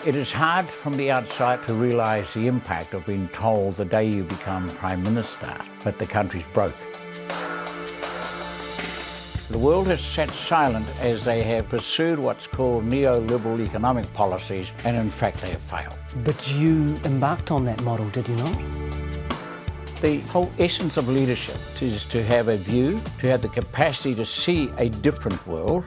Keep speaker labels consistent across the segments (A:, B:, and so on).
A: It is hard from the outside to realise the impact of being told the day you become Prime Minister that the country's broke. The world has sat silent as they have pursued what's called neoliberal economic policies, and in fact they have failed.
B: But you embarked on that model, did you not?
A: The whole essence of leadership is to have a view, to have the capacity to see a different world.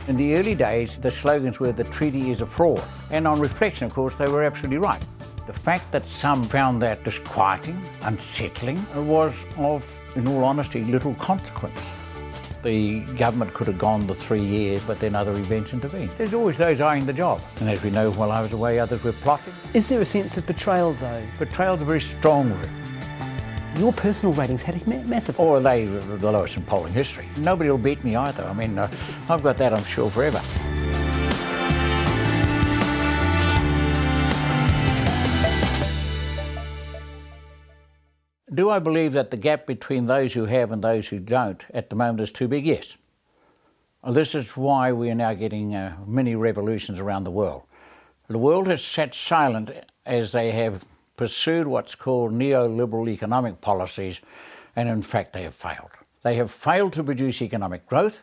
A: In the early days, the slogans were "the treaty is a fraud." And on reflection, of course, they were absolutely right. The fact that some found that disquieting, unsettling, was of, in all honesty, little consequence. The government could have gone the 3 years, but then other events intervened. There's always those eyeing the job. And as we know, while I was away, others were plotting.
B: Is there a sense of betrayal, though?
A: Betrayal's a very strong word.
B: Your personal ratings had a massive...
A: Or they were the lowest in polling history. Nobody will beat me either. I mean, I've got that, I'm sure, forever. Do I believe that the gap between those who have and those who don't at the moment is too big? Yes. This is why we are now getting mini revolutions around the world. The world has sat silent as they have pursued what's called neoliberal economic policies, and in fact they have failed. They have failed to produce economic growth,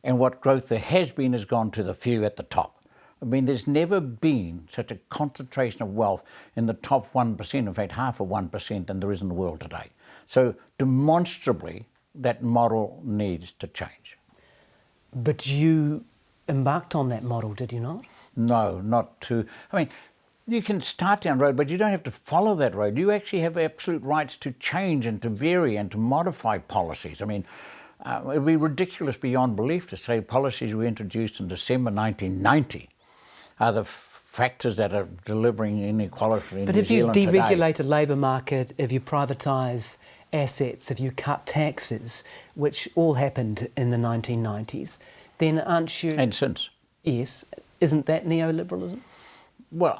A: and what growth there has been has gone to the few at the top. I mean, there's never been such a concentration of wealth in the top 1%, in fact half of 1%, than there is in the world today. So demonstrably that model needs to change.
B: But you embarked on that model, did you not?
A: No, not to... I mean, you can start down the road, but you don't have to follow that road. You actually have absolute rights to change and to vary and to modify policies. I mean, it would be ridiculous beyond belief to say policies we introduced in December 1990 are the factors that are delivering inequality in New Zealand today.
B: But if you deregulate a labour market, if you privatise assets, if you cut taxes, which all happened in the 1990s, then aren't you...
A: And since.
B: Yes. Isn't that neoliberalism?
A: Well,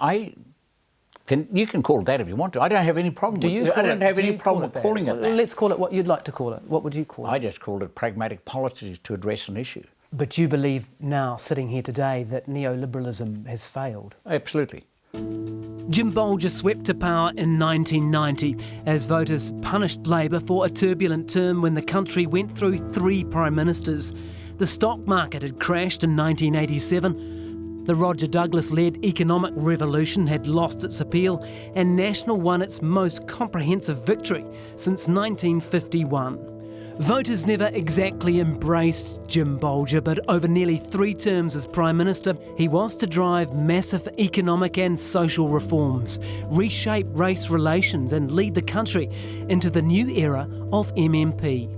A: you can call it that if you want to. I don't have any problem with it. I don't have any problem with calling it that.
B: Let's call it what you'd like to call it. What would you call it?
A: I just called it pragmatic policies to address an issue.
B: But you believe now, sitting here today, that neoliberalism has failed?
A: Absolutely.
B: Jim Bolger swept to power in 1990 as voters punished Labour for a turbulent term when the country went through 3 prime ministers. The stock market had crashed in 1987. The Roger Douglas-led economic revolution had lost its appeal, and National won its most comprehensive victory since 1951. Voters never exactly embraced Jim Bolger, but over nearly 3 terms as Prime Minister, he was to drive massive economic and social reforms, reshape race relations and lead the country into the new era of MMP.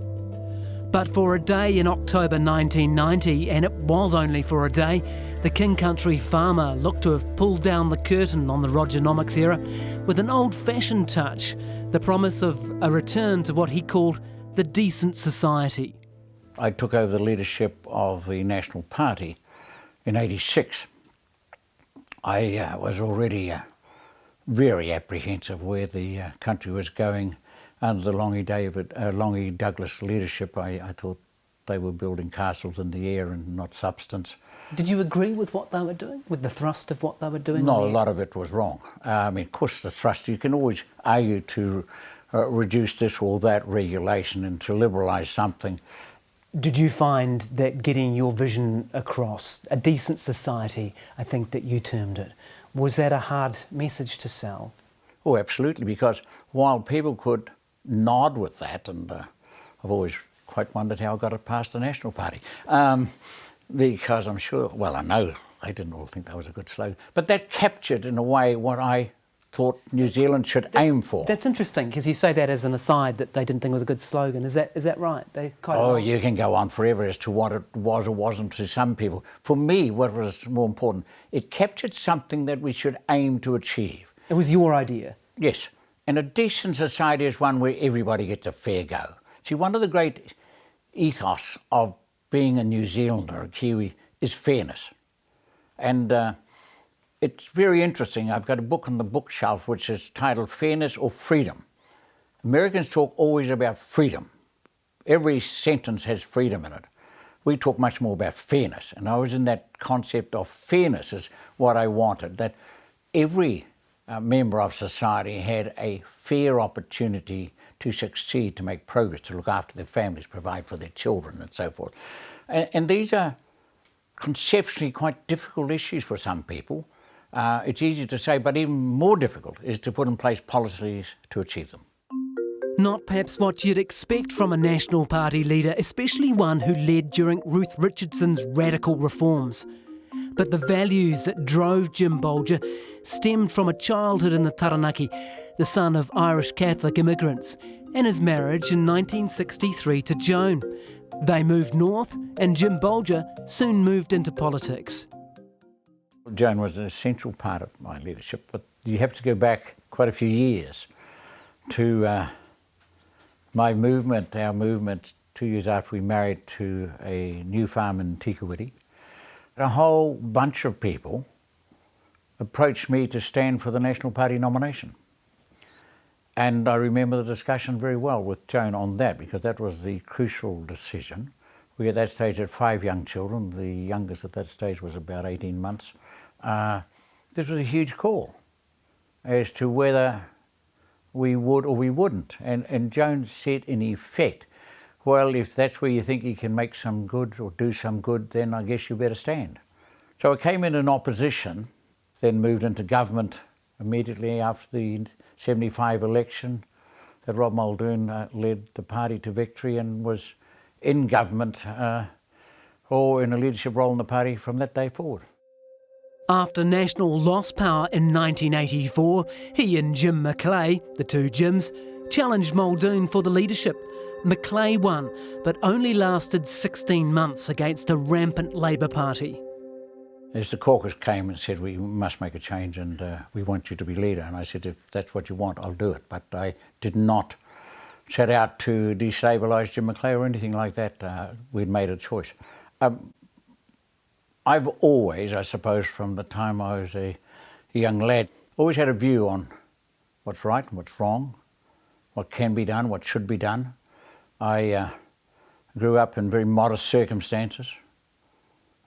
B: But for a day in October 1990, and it was only for a day, the King Country farmer looked to have pulled down the curtain on the Rogernomics era with an old-fashioned touch, the promise of a return to what he called the decent society.
A: I took over the leadership of the National Party in '86. I was already very apprehensive where the country was going under the Longy Douglas leadership. I thought they were building castles in the air and not substance.
B: Did you agree with what they were doing, with the thrust of what they were doing?
A: No, a lot of it was wrong. I mean, of course, the thrust, you can always argue to reduce this or that regulation and to liberalise something.
B: Did you find that getting your vision across, a decent society, I think that you termed it, was that a hard message to sell?
A: Oh, absolutely, because while people could nod with that, and I've always quite wondered how I got it past the National Party, because I'm sure, well, I know they didn't all think that was a good slogan, but that captured in a way what I thought New Zealand should aim for.
B: That's interesting, because you say that as an aside, that they didn't think it was a good slogan. Is that right?
A: You can go on forever as to what it was or wasn't to some people. For me, what was more important, it captured something that we should aim to achieve.
B: It was your idea?
A: Yes. And a decent society is one where everybody gets a fair go. See, one of the great ethos of being a New Zealander, a Kiwi, is fairness. And it's very interesting. I've got a book on the bookshelf which is titled Fairness or Freedom. Americans talk always about freedom. Every sentence has freedom in it. We talk much more about fairness, and I was in that concept of fairness is what I wanted, that every member of society had a fair opportunity to succeed, to make progress, to look after their families, provide for their children and so forth. And these are conceptually quite difficult issues for some people. It's easy to say, but even more difficult is to put in place policies to achieve them.
B: Not perhaps what you'd expect from a National Party leader, especially one who led during Ruth Richardson's radical reforms. But the values that drove Jim Bolger stemmed from a childhood in the Taranaki, the son of Irish Catholic immigrants, and his marriage in 1963 to Joan. They moved north, and Jim Bolger soon moved into politics.
A: Joan was an essential part of my leadership, but you have to go back quite a few years to our movement 2 years after we married, to a new farm in Tikawiti. A whole bunch of people approached me to stand for the National Party nomination. And I remember the discussion very well with Joan on that, because that was the crucial decision. We at that stage had 5 young children. The youngest at that stage was about 18 months. This was a huge call as to whether we would or we wouldn't. And Joan said in effect, well, if that's where you think you can make some good or do some good, then I guess you better stand. So I came in opposition, then moved into government immediately after the 75 election, that Rob Muldoon led the party to victory and was in government or in a leadership role in the party from that day forward.
B: After National lost power in 1984, he and Jim Macleay, the two Jims, challenged Muldoon for the leadership. Macleay won, but only lasted 16 months against a rampant Labour Party.
A: As the caucus came and said, we must make a change and we want you to be leader. And I said, if that's what you want, I'll do it. But I did not set out to destabilise Jim Macleay or anything like that. We'd made a choice. I've always, I suppose, from the time I was a young lad, always had a view on what's right and what's wrong, what can be done, what should be done. I grew up in very modest circumstances.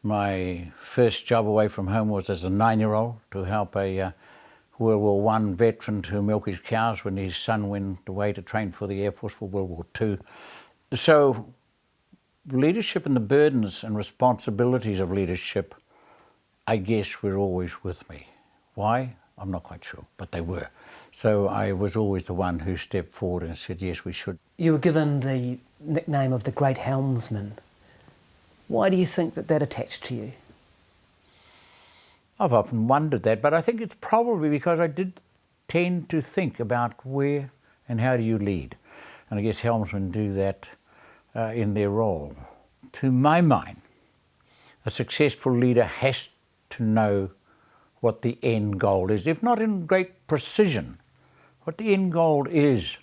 A: My first job away from home was as a 9-year-old to help a World War I veteran to milk his cows when his son went away to train for the Air Force for World War II. So leadership and the burdens and responsibilities of leadership, I guess, were always with me. Why? I'm not quite sure, but they were. So I was always the one who stepped forward and said, yes, we should.
B: You were given the nickname of the Great Helmsman. Why do you think that attached to you?
A: I've often wondered that, but I think it's probably because I did tend to think about where and how do you lead. And I guess helmsmen do that in their role. To my mind, a successful leader has to know what the end goal is, if not in great precision, what the end goal is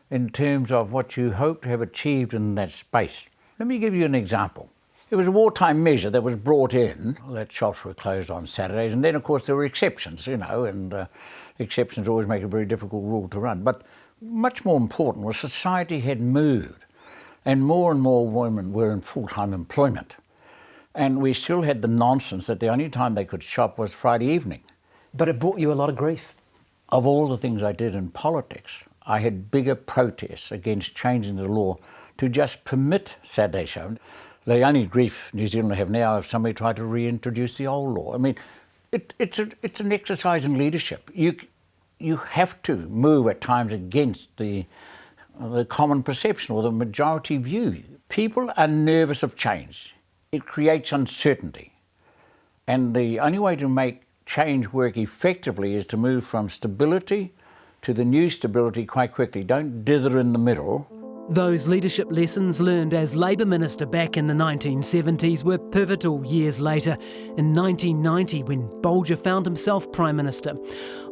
A: in terms of what you hope to have achieved in that space. Let me give you an example. It was a wartime measure that was brought in, that shops were closed on Saturdays, and then of course there were exceptions, and exceptions always make a very difficult rule to run. But much more important was society had moved and more women were in full-time employment. And we still had the nonsense that the only time they could shop was Friday evening.
B: But it brought you a lot of grief.
A: Of all the things I did in politics, I had bigger protests against changing the law to just permit Saturday shopping. The only grief New Zealand have now if somebody tried to reintroduce the old law. I mean, it's an exercise in leadership. You have to move at times against the common perception or the majority view. People are nervous of change. It creates uncertainty. And the only way to make change work effectively is to move from stability to the new stability quite quickly. Don't dither in the middle.
B: Those leadership lessons learned as Labour Minister back in the 1970s were pivotal years later, in 1990 when Bolger found himself Prime Minister.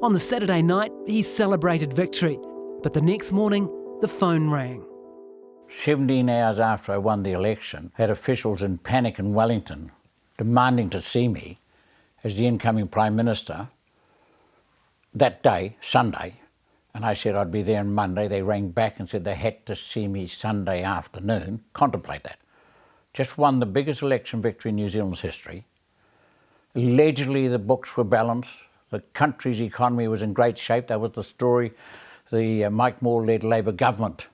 B: On the Saturday night, he celebrated victory. But the next morning, the phone rang.
A: 17 hours after I won the election, I had officials in panic in Wellington demanding to see me as the incoming Prime Minister that day, Sunday. And I said I'd be there on Monday. They rang back and said they had to see me Sunday afternoon. Contemplate that. just won the biggest election victory in New Zealand's history. Allegedly, the books were balanced. The country's economy was in great shape. That was the story the Mike Moore-led Labour government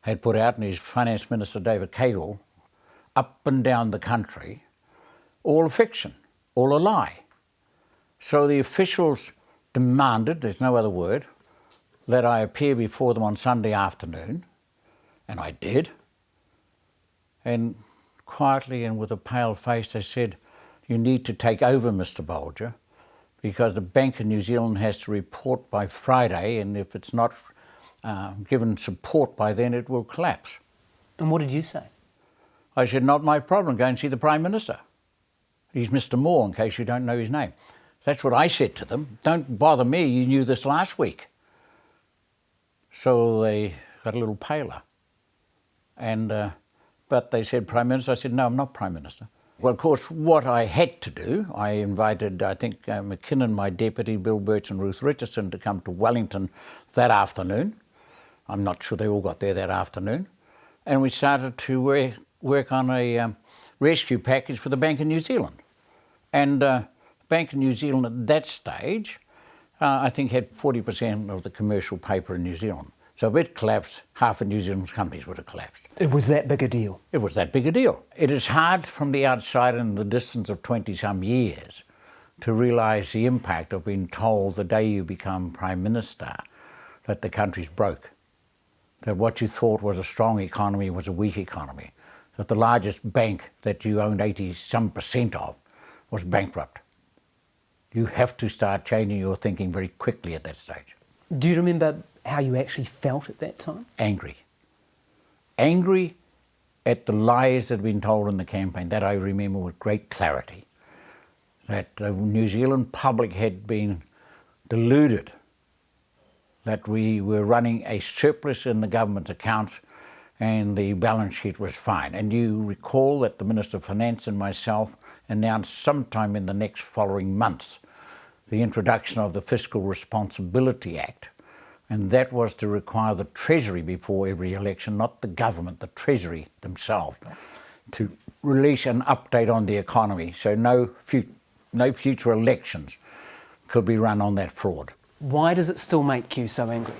A: had put out, and his Finance Minister, David Cagle, up and down the country. All a fiction, all a lie. So the officials demanded, there's no other word, that I appear before them on Sunday afternoon, and I did. And quietly and with a pale face, they said, "You need to take over, Mr. Bolger, because the Bank of New Zealand has to report by Friday, and if it's not given support by then, it will collapse."
B: And what did you say?
A: I said, "Not my problem, go and see the Prime Minister. He's Mr. Moore, in case you don't know his name." That's what I said to them. "Don't bother me, you knew this last week." So they got a little paler. And but they said, "Prime Minister." I said, "No, I'm not Prime Minister." Well, of course, what I had to do, I invited, I think, McKinnon, my deputy, Bill Birch and Ruth Richardson to come to Wellington that afternoon. I'm not sure they all got there that afternoon. And we started to work on a rescue package for the Bank of New Zealand. And Bank of New Zealand at that stage, I think, had 40% of the commercial paper in New Zealand. So if it collapsed, half of New Zealand's companies would have collapsed.
B: It was that big a deal?
A: It was that big a deal. It is hard from the outside in the distance of 20-some years to realise the impact of being told the day you become Prime Minister that the country's broke, that what you thought was a strong economy was a weak economy, that the largest bank that you owned 80-some% of was bankrupt. You have to start changing your thinking very quickly at that stage.
B: Do you remember how you actually felt at that time?
A: Angry. Angry at the lies that had been told in the campaign. That I remember with great clarity. That the New Zealand public had been deluded that we were running a surplus in the government's accounts and the balance sheet was fine. And you recall that the Minister of Finance and myself announced sometime in the next following months the introduction of the Fiscal Responsibility Act, and that was to require the Treasury before every election, not the government, the Treasury themselves, to release an update on the economy, so no future elections could be run on that fraud.
B: Why does it still make you so angry?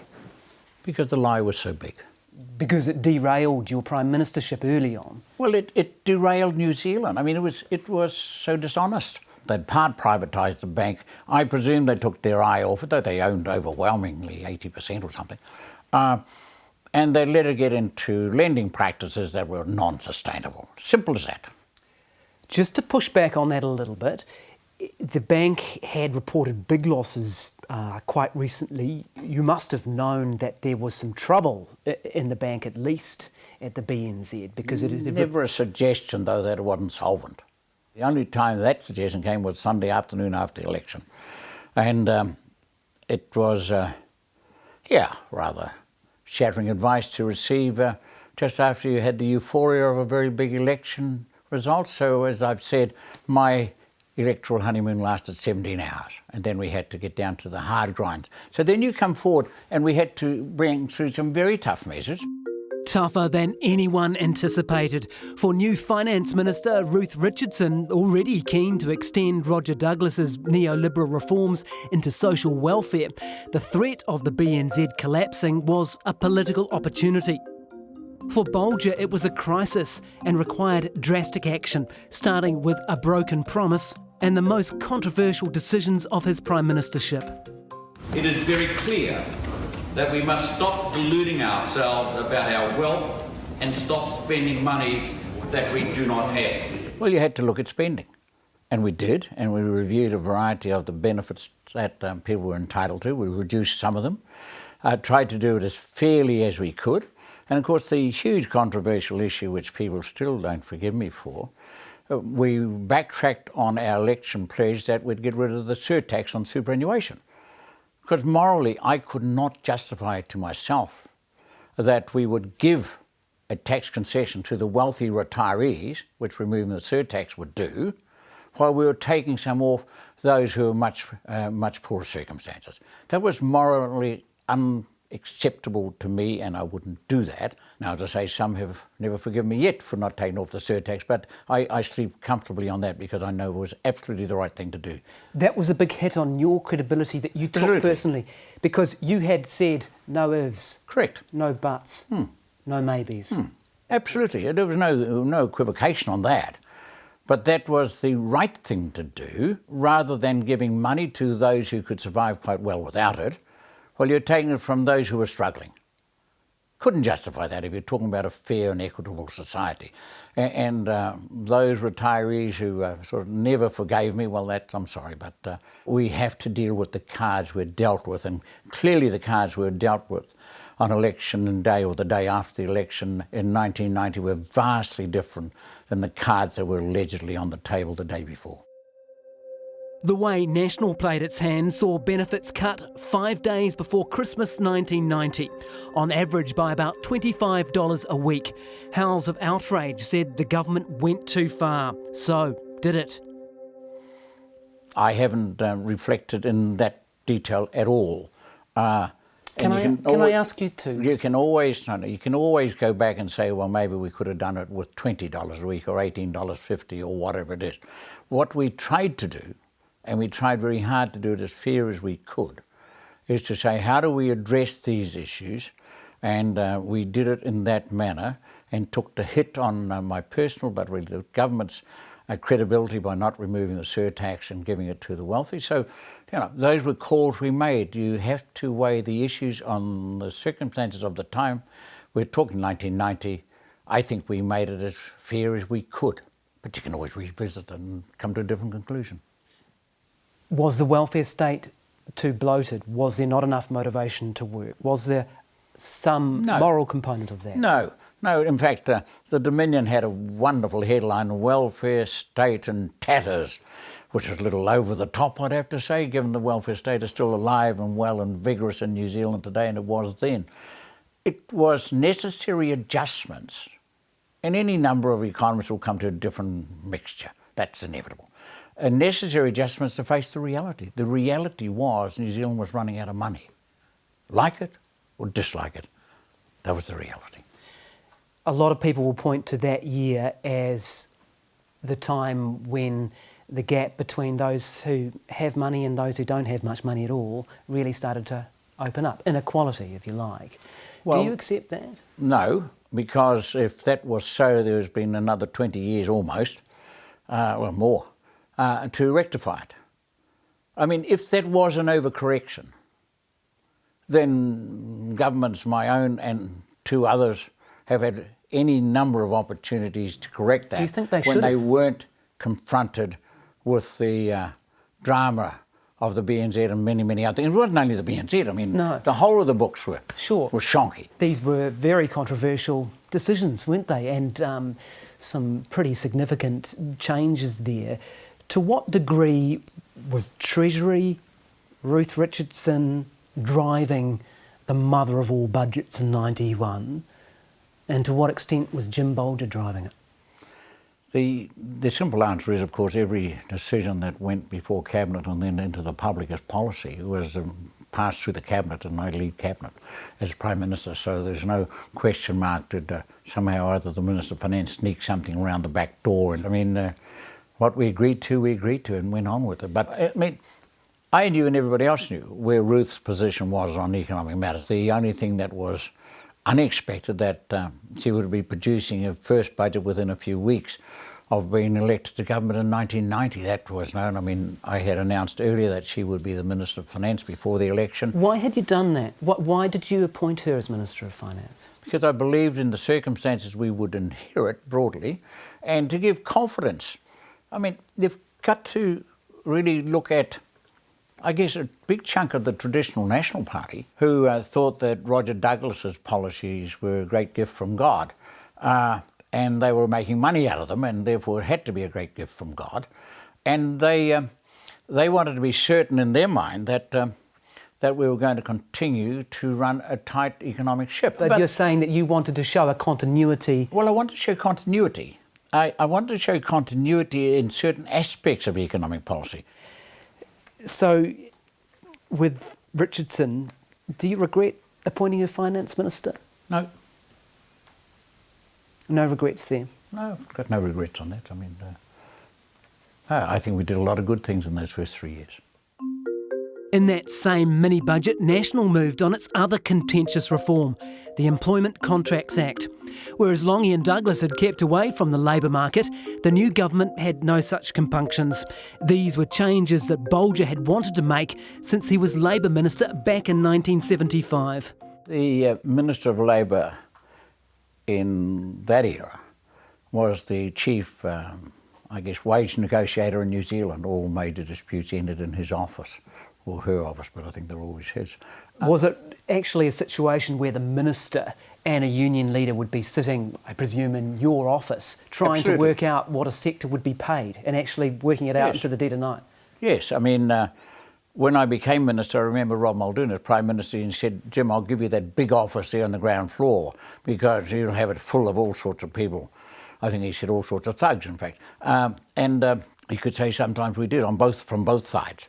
A: Because the lie was so big.
B: Because it derailed your Prime Ministership early on?
A: Well, it derailed New Zealand. I mean, it was so dishonest. They'd part privatised the bank. I presume they took their eye off it, though they owned overwhelmingly 80% or something. And they let it get into lending practices that were non-sustainable. Simple as that.
B: Just to push back on that a little bit, the bank had reported big losses quite recently. You must have known that there was some trouble in the bank, at least at the BNZ, because it
A: never a suggestion, though, that it wasn't solvent. The only time that suggestion came was Sunday afternoon after the election. And it was, rather shattering advice to receive just after you had the euphoria of a very big election result. So, as I've said, my electoral honeymoon lasted 17 hours, and then we had to get down to the hard grinds. So then you come forward, and we had to bring through some very tough measures.
B: Tougher than anyone anticipated, for new Finance Minister Ruth Richardson, already keen to extend Roger Douglas's neoliberal reforms into social welfare. The threat of the BNZ collapsing was a political opportunity. For Bolger, it was a crisis and required drastic action, starting with a broken promise and the most controversial decisions of his prime ministership.
C: It is very clear that we must stop deluding ourselves about our wealth and stop spending money that we do not have.
A: Well, you had to look at spending, and we did, and we reviewed a variety of the benefits that people were entitled to. We reduced some of them, tried to do it as fairly as we could, and of course the huge controversial issue, which people still don't forgive me for, we backtracked on our election pledge that we'd get rid of the surtax on superannuation. Because morally, I could not justify to myself that we would give a tax concession to the wealthy retirees, which removing the surtax would do, while we were taking some off those who were much poorer circumstances. That was morally acceptable to me, and I wouldn't do that. Now, as I say, some have never forgiven me yet for not taking off the surtax, but I sleep comfortably on that because I know it was absolutely the right thing to do.
B: That was a big hit on your credibility that you took
A: Absolutely.
B: personally, because you had said no ifs,
A: Correct.
B: no buts, no maybes.
A: Absolutely. There was no equivocation on that. But that was the right thing to do, rather than giving money to those who could survive quite well without it. Well, you're taking it from those who were struggling. Couldn't justify that if you're talking about a fair and equitable society. And those retirees who sort of never forgave me, well, I'm sorry, but we have to deal with the cards we're dealt with, and clearly the cards we're dealt with on election day or the day after the election in 1990 were vastly different than the cards that were allegedly on the table the day before.
B: The way National played its hand saw benefits cut 5 days before Christmas 1990, on average by about $25 a week. Howls of outrage said the government went too far. So, did it?
A: I haven't reflected in that detail at all.
B: Can I ask you to?
A: You can always go back and say, well, maybe we could have done it with $20 a week or $18.50 or whatever it is. What we tried to do, and we tried very hard to do it as fair as we could, is to say, how do we address these issues? And we did it in that manner and took the hit on my personal, but really the government's credibility by not removing the surtax and giving it to the wealthy. So, those were calls we made. You have to weigh the issues on the circumstances of the time. We're talking 1990. I think we made it as fair as we could, but you can always revisit and come to a different conclusion.
B: Was the welfare state too bloated? Was there not enough motivation to work? Was there some moral component of that?
A: No. In fact, the Dominion had a wonderful headline, Welfare State in Tatters, which is a little over the top, I'd have to say, given the welfare state is still alive and well and vigorous in New Zealand today, and it was then. It was necessary adjustments, and any number of economists will come to a different mixture. That's inevitable. Necessary adjustments to face the reality. The reality was New Zealand was running out of money. Like it or dislike it, that was the reality.
B: A lot of people will point to that year as the time when the gap between those who have money and those who don't have much money at all really started to open up. Inequality, if you like.
A: Well,
B: do you accept that?
A: No, because if that was so, there's been another 20 years almost, more, to rectify it. I mean, if that was an overcorrection, then governments, my own and two others, have had any number of opportunities to correct that.
B: Do you think they
A: when
B: should
A: they
B: have?
A: weren't confronted with the drama of the BNZ and many, many other things. It wasn't only the BNZ, I mean, the whole of the books were shonky.
B: These were very controversial decisions, weren't they? And some pretty significant changes there. To what degree was Treasury, Ruth Richardson, driving the mother of all budgets in 91? And to what extent was Jim Bolger driving it?
A: The simple answer is, of course, every decision that went before Cabinet and then into the public as policy was passed through the Cabinet, and I lead Cabinet as Prime Minister, so there's no question mark that somehow either the Minister of Finance sneaked something around the back door. And I mean, what we agreed to and went on with it. But I mean, I knew and everybody else knew where Ruth's position was on economic matters. The only thing that was unexpected that she would be producing her first budget within a few weeks of being elected to government in 1990. That was known. I mean, I had announced earlier that she would be the Minister of Finance before the election.
B: Why had you done that? Why did you appoint her as Minister of Finance?
A: Because I believed in the circumstances we would inherit broadly, and to give confidence. I mean, you've got to really look at, I guess, a big chunk of the traditional National Party who thought that Roger Douglas's policies were a great gift from God, and they were making money out of them, and therefore it had to be a great gift from God. And they wanted to be certain in their mind that we were going to continue to run a tight economic ship.
B: But you're saying that you wanted to show a continuity.
A: Well, I wanted to show continuity. I wanted to show continuity in certain aspects of economic policy.
B: So, with Richardson, do you regret appointing a finance minister?
A: No.
B: No regrets there?
A: No, I've got no regrets on that. I mean, I think we did a lot of good things in those first 3 years.
B: In that same mini-budget, National moved on its other contentious reform, the Employment Contracts Act. Whereas Longy and Douglas had kept away from the labour market, the new government had no such compunctions. These were changes that Bolger had wanted to make since he was Labour Minister back in 1975.
A: The Minister of Labour in that era was the chief, wage negotiator in New Zealand. All major disputes ended in his office, or her office, but I think they're always his.
B: Was it actually a situation where the minister and a union leader would be sitting, I presume, in your office, trying to work out what a sector would be paid and actually working it out into the dead of night?
A: Yes, I mean, when I became minister, I remember Rob Muldoon as Prime Minister, and said, Jim, I'll give you that big office there on the ground floor because you'll have it full of all sorts of people. I think he said all sorts of thugs, in fact. He could say sometimes we did from both sides.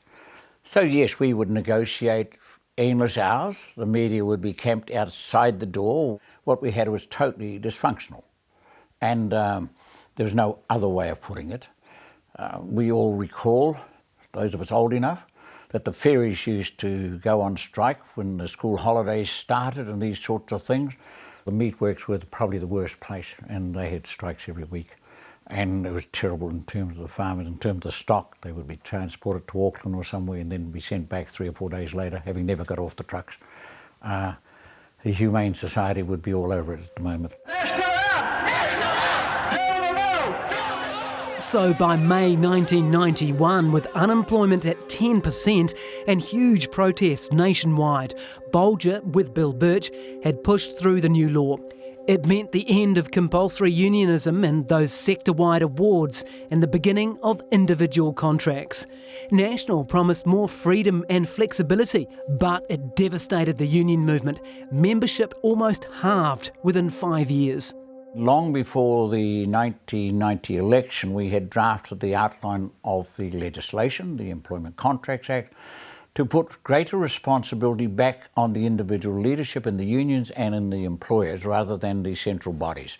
A: So yes, we would negotiate endless hours. The media would be camped outside the door. What we had was totally dysfunctional. And there was no other way of putting it. We all recall, those of us old enough, that the ferries used to go on strike when the school holidays started and these sorts of things. The meatworks were probably the worst place, and they had strikes every week. And it was terrible in terms of the farmers, in terms of the stock. They would be transported to Auckland or somewhere and then be sent back 3 or 4 days later, having never got off the trucks. The Humane Society would be all over it at the moment.
B: So by May 1991, with unemployment at 10% and huge protests nationwide, Bolger, with Bill Birch, had pushed through the new law. It meant the end of compulsory unionism and those sector-wide awards and the beginning of individual contracts. National promised more freedom and flexibility, but it devastated the union movement. Membership almost halved within 5 years.
A: Long before the 1990 election, we had drafted the outline of the legislation, the Employment Contracts Act, to put greater responsibility back on the individual leadership in the unions and in the employers rather than the central bodies.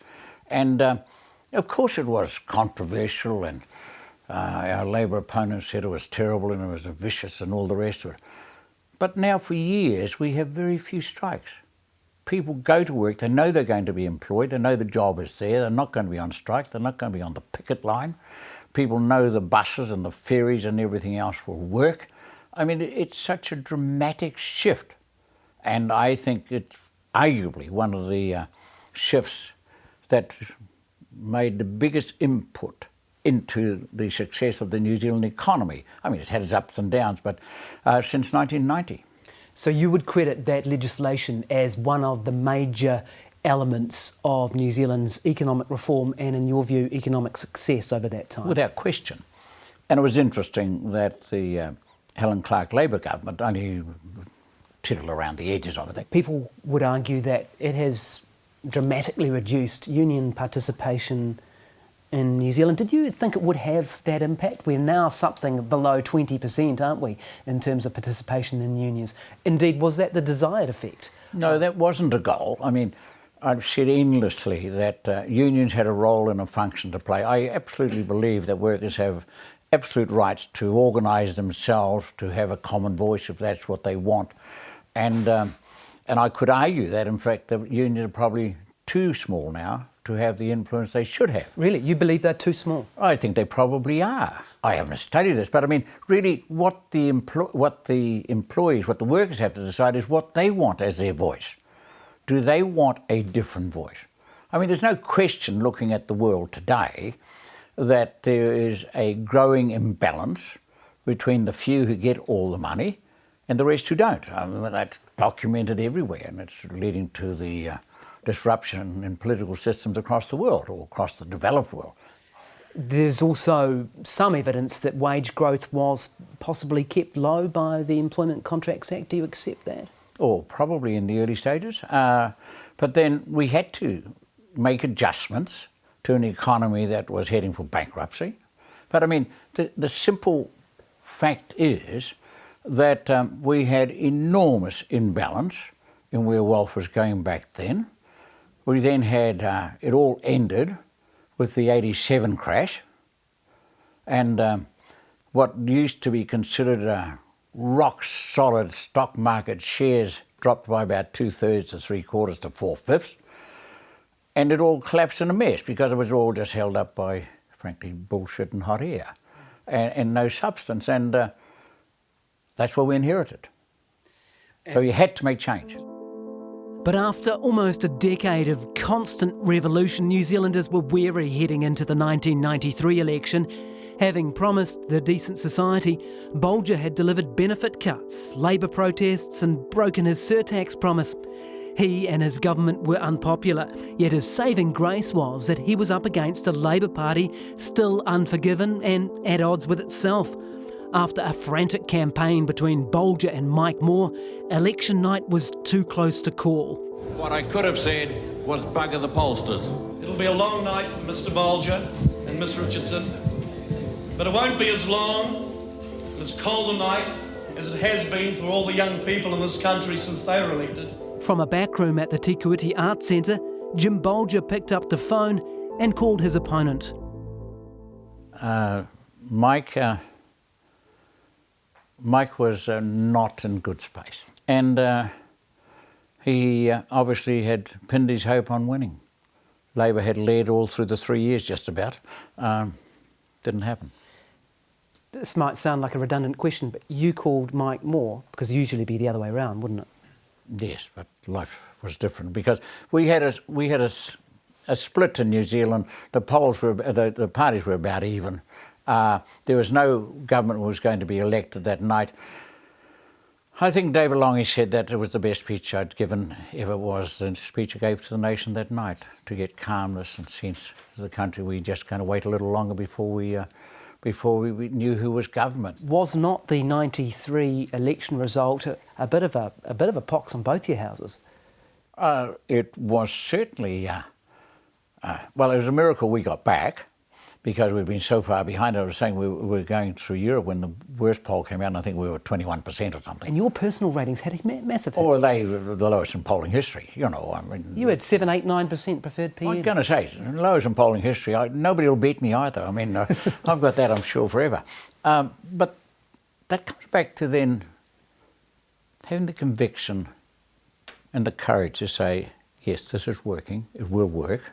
A: And of course it was controversial, and our Labour opponents said it was terrible and it was vicious and all the rest of it. But now for years we have very few strikes. People go to work, they know they're going to be employed, they know the job is there, they're not going to be on strike, they're not going to be on the picket line. People know the buses and the ferries and everything else will work. I mean, it's such a dramatic shift, and I think it's arguably one of the shifts that made the biggest input into the success of the New Zealand economy. I mean, it's had its ups and downs, but since 1990.
B: So you would credit that legislation as one of the major elements of New Zealand's economic reform and, in your view, economic success over that time?
A: Without question. And it was interesting that the Helen Clark Labour government only tittle around the edges of it.
B: People would argue that it has dramatically reduced union participation in New Zealand. Did you think it would have that impact? We're now something below 20%, aren't we, in terms of participation in unions? Indeed, was that the desired effect?
A: No, that wasn't a goal. I mean, I've said endlessly that unions had a role and a function to play. I absolutely believe that workers have absolute rights to organise themselves, to have a common voice if that's what they want. And I could argue that, in fact, the unions are probably too small now to have the influence they should have.
B: Really? You believe they're too small?
A: I think they probably are. I haven't studied this, but I mean, really what the employees, what the workers have to decide is what they want as their voice. Do they want a different voice? I mean, there's no question, looking at the world today, that there is a growing imbalance between the few who get all the money and the rest who don't. I mean, that's documented everywhere, and it's leading to the disruption in political systems across the world, or across the developed world.
B: There's also some evidence that wage growth was possibly kept low by the Employment Contracts Act. Do you accept that?
A: Oh, probably in the early stages. But then we had to make adjustments to an economy that was heading for bankruptcy. But I mean, the simple fact is that we had enormous imbalance in where wealth was going back then. We then had, it all ended with the 87 crash, and what used to be considered rock-solid stock market shares dropped by about 2/3 to 3/4 to 4/5, and it all collapsed in a mess because it was all just held up by, frankly, bullshit and hot air and no substance, and that's what we inherited. So you had to make change.
B: But after almost a decade of constant revolution, New Zealanders were wary heading into the 1993 election. Having promised the decent society, Bolger had delivered benefit cuts, labour protests and broken his surtax promise. He and his government were unpopular, yet his saving grace was that he was up against a Labour Party still unforgiven and at odds with itself. After a frantic campaign between Bolger and Mike Moore, election night was too close to call.
C: What I could have said was bugger the pollsters.
D: It'll be a long night for Mr. Bolger and Miss Richardson, but it won't be as long and as cold a night as it has been for all the young people in this country since they were elected.
B: From a backroom at the Tikuiti Arts Centre, Jim Bolger picked up the phone and called his opponent.
A: Mike was not in good space, and he obviously had pinned his hope on winning. Labor had led all through the 3 years just about. Didn't happen.
B: This might sound like a redundant question, but you called Mike Moore, because it usually be the other way around, wouldn't it?
A: Yes, but life was different because we had a split in New Zealand. The polls were the parties were about even. There was no government was going to be elected that night. I think David Longy said that it was the best speech I'd given ever was the speech I gave to the nation that night to get calmness and sense of the country. We just going to wait a little longer before we knew who was government.
B: Was not the 93 election result a bit of a pox on both your houses?
A: It was certainly, well, it was a miracle we got back because we've been so far behind. I was saying we were going through Europe when the worst poll came out, and I think we were 21% or something.
B: And your personal ratings had a massive hit.
A: Oh, they were the lowest in polling history, you know. I mean,
B: you had 7, 8, 9% preferred PM.
A: I'm going to say, lowest in polling history. Nobody will beat me either. I mean, I've got that, I'm sure, forever. But that comes back to then having the conviction and the courage to say, yes, this is working, it will work,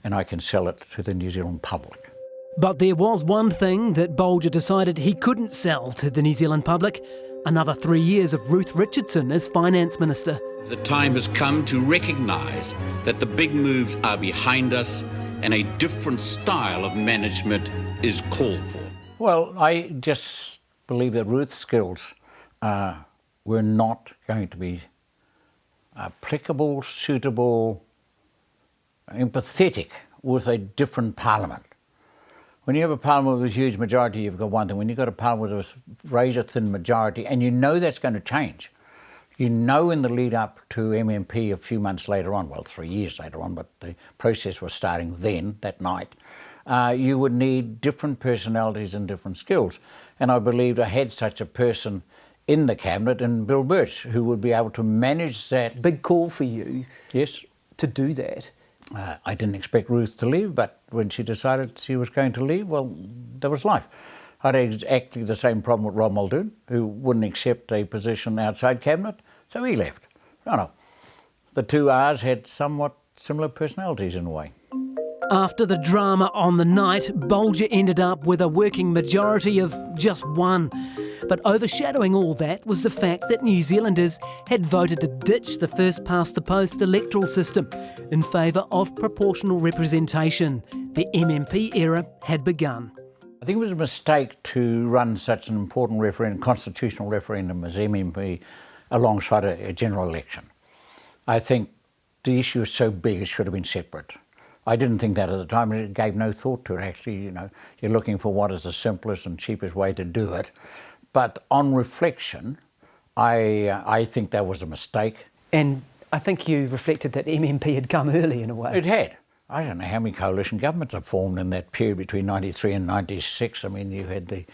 A: and I can sell it to the New Zealand public.
B: But there was one thing that Bolger decided he couldn't sell to the New Zealand public: another 3 years of Ruth Richardson as Finance Minister.
C: The time has come to recognise that the big moves are behind us and a different style of management is called for.
A: Well, I just believe that Ruth's skills were not going to be applicable, suitable, empathetic with a different parliament. When you have a parliament with a huge majority, you've got one thing. When you've got a parliament with a razor-thin majority, and you know that's going to change, you know in the lead up to MMP a few months later on, well, 3 years later on, but the process was starting then, that night, you would need different personalities and different skills. And I believed I had such a person in the cabinet, in Bill Birch, who would be able to manage that.
B: Big call for you.
A: Yes.
B: To do that.
A: I didn't expect Ruth to leave, but when she decided she was going to leave, well, that was life. I had exactly the same problem with Rob Muldoon, who wouldn't accept a position outside cabinet, so he left. No. The two R's had somewhat similar personalities in a way.
B: After the drama on the night, Bolger ended up with a working majority of just one. But overshadowing all that was the fact that New Zealanders had voted to ditch the first-past-the-post electoral system in favour of proportional representation. The MMP era had begun.
A: I think it was a mistake to run such an important referendum, constitutional referendum as MMP alongside a general election. I think the issue is so big it should have been separate. I didn't think that at the time, and it gave no thought to it. Actually, you know, you're looking for what is the simplest and cheapest way to do it. But on reflection, I think that was a mistake.
B: And I think you reflected that MMP had come early in a way.
A: It had. I don't know how many coalition governments have formed in that period between 93 and 96. I mean, you had the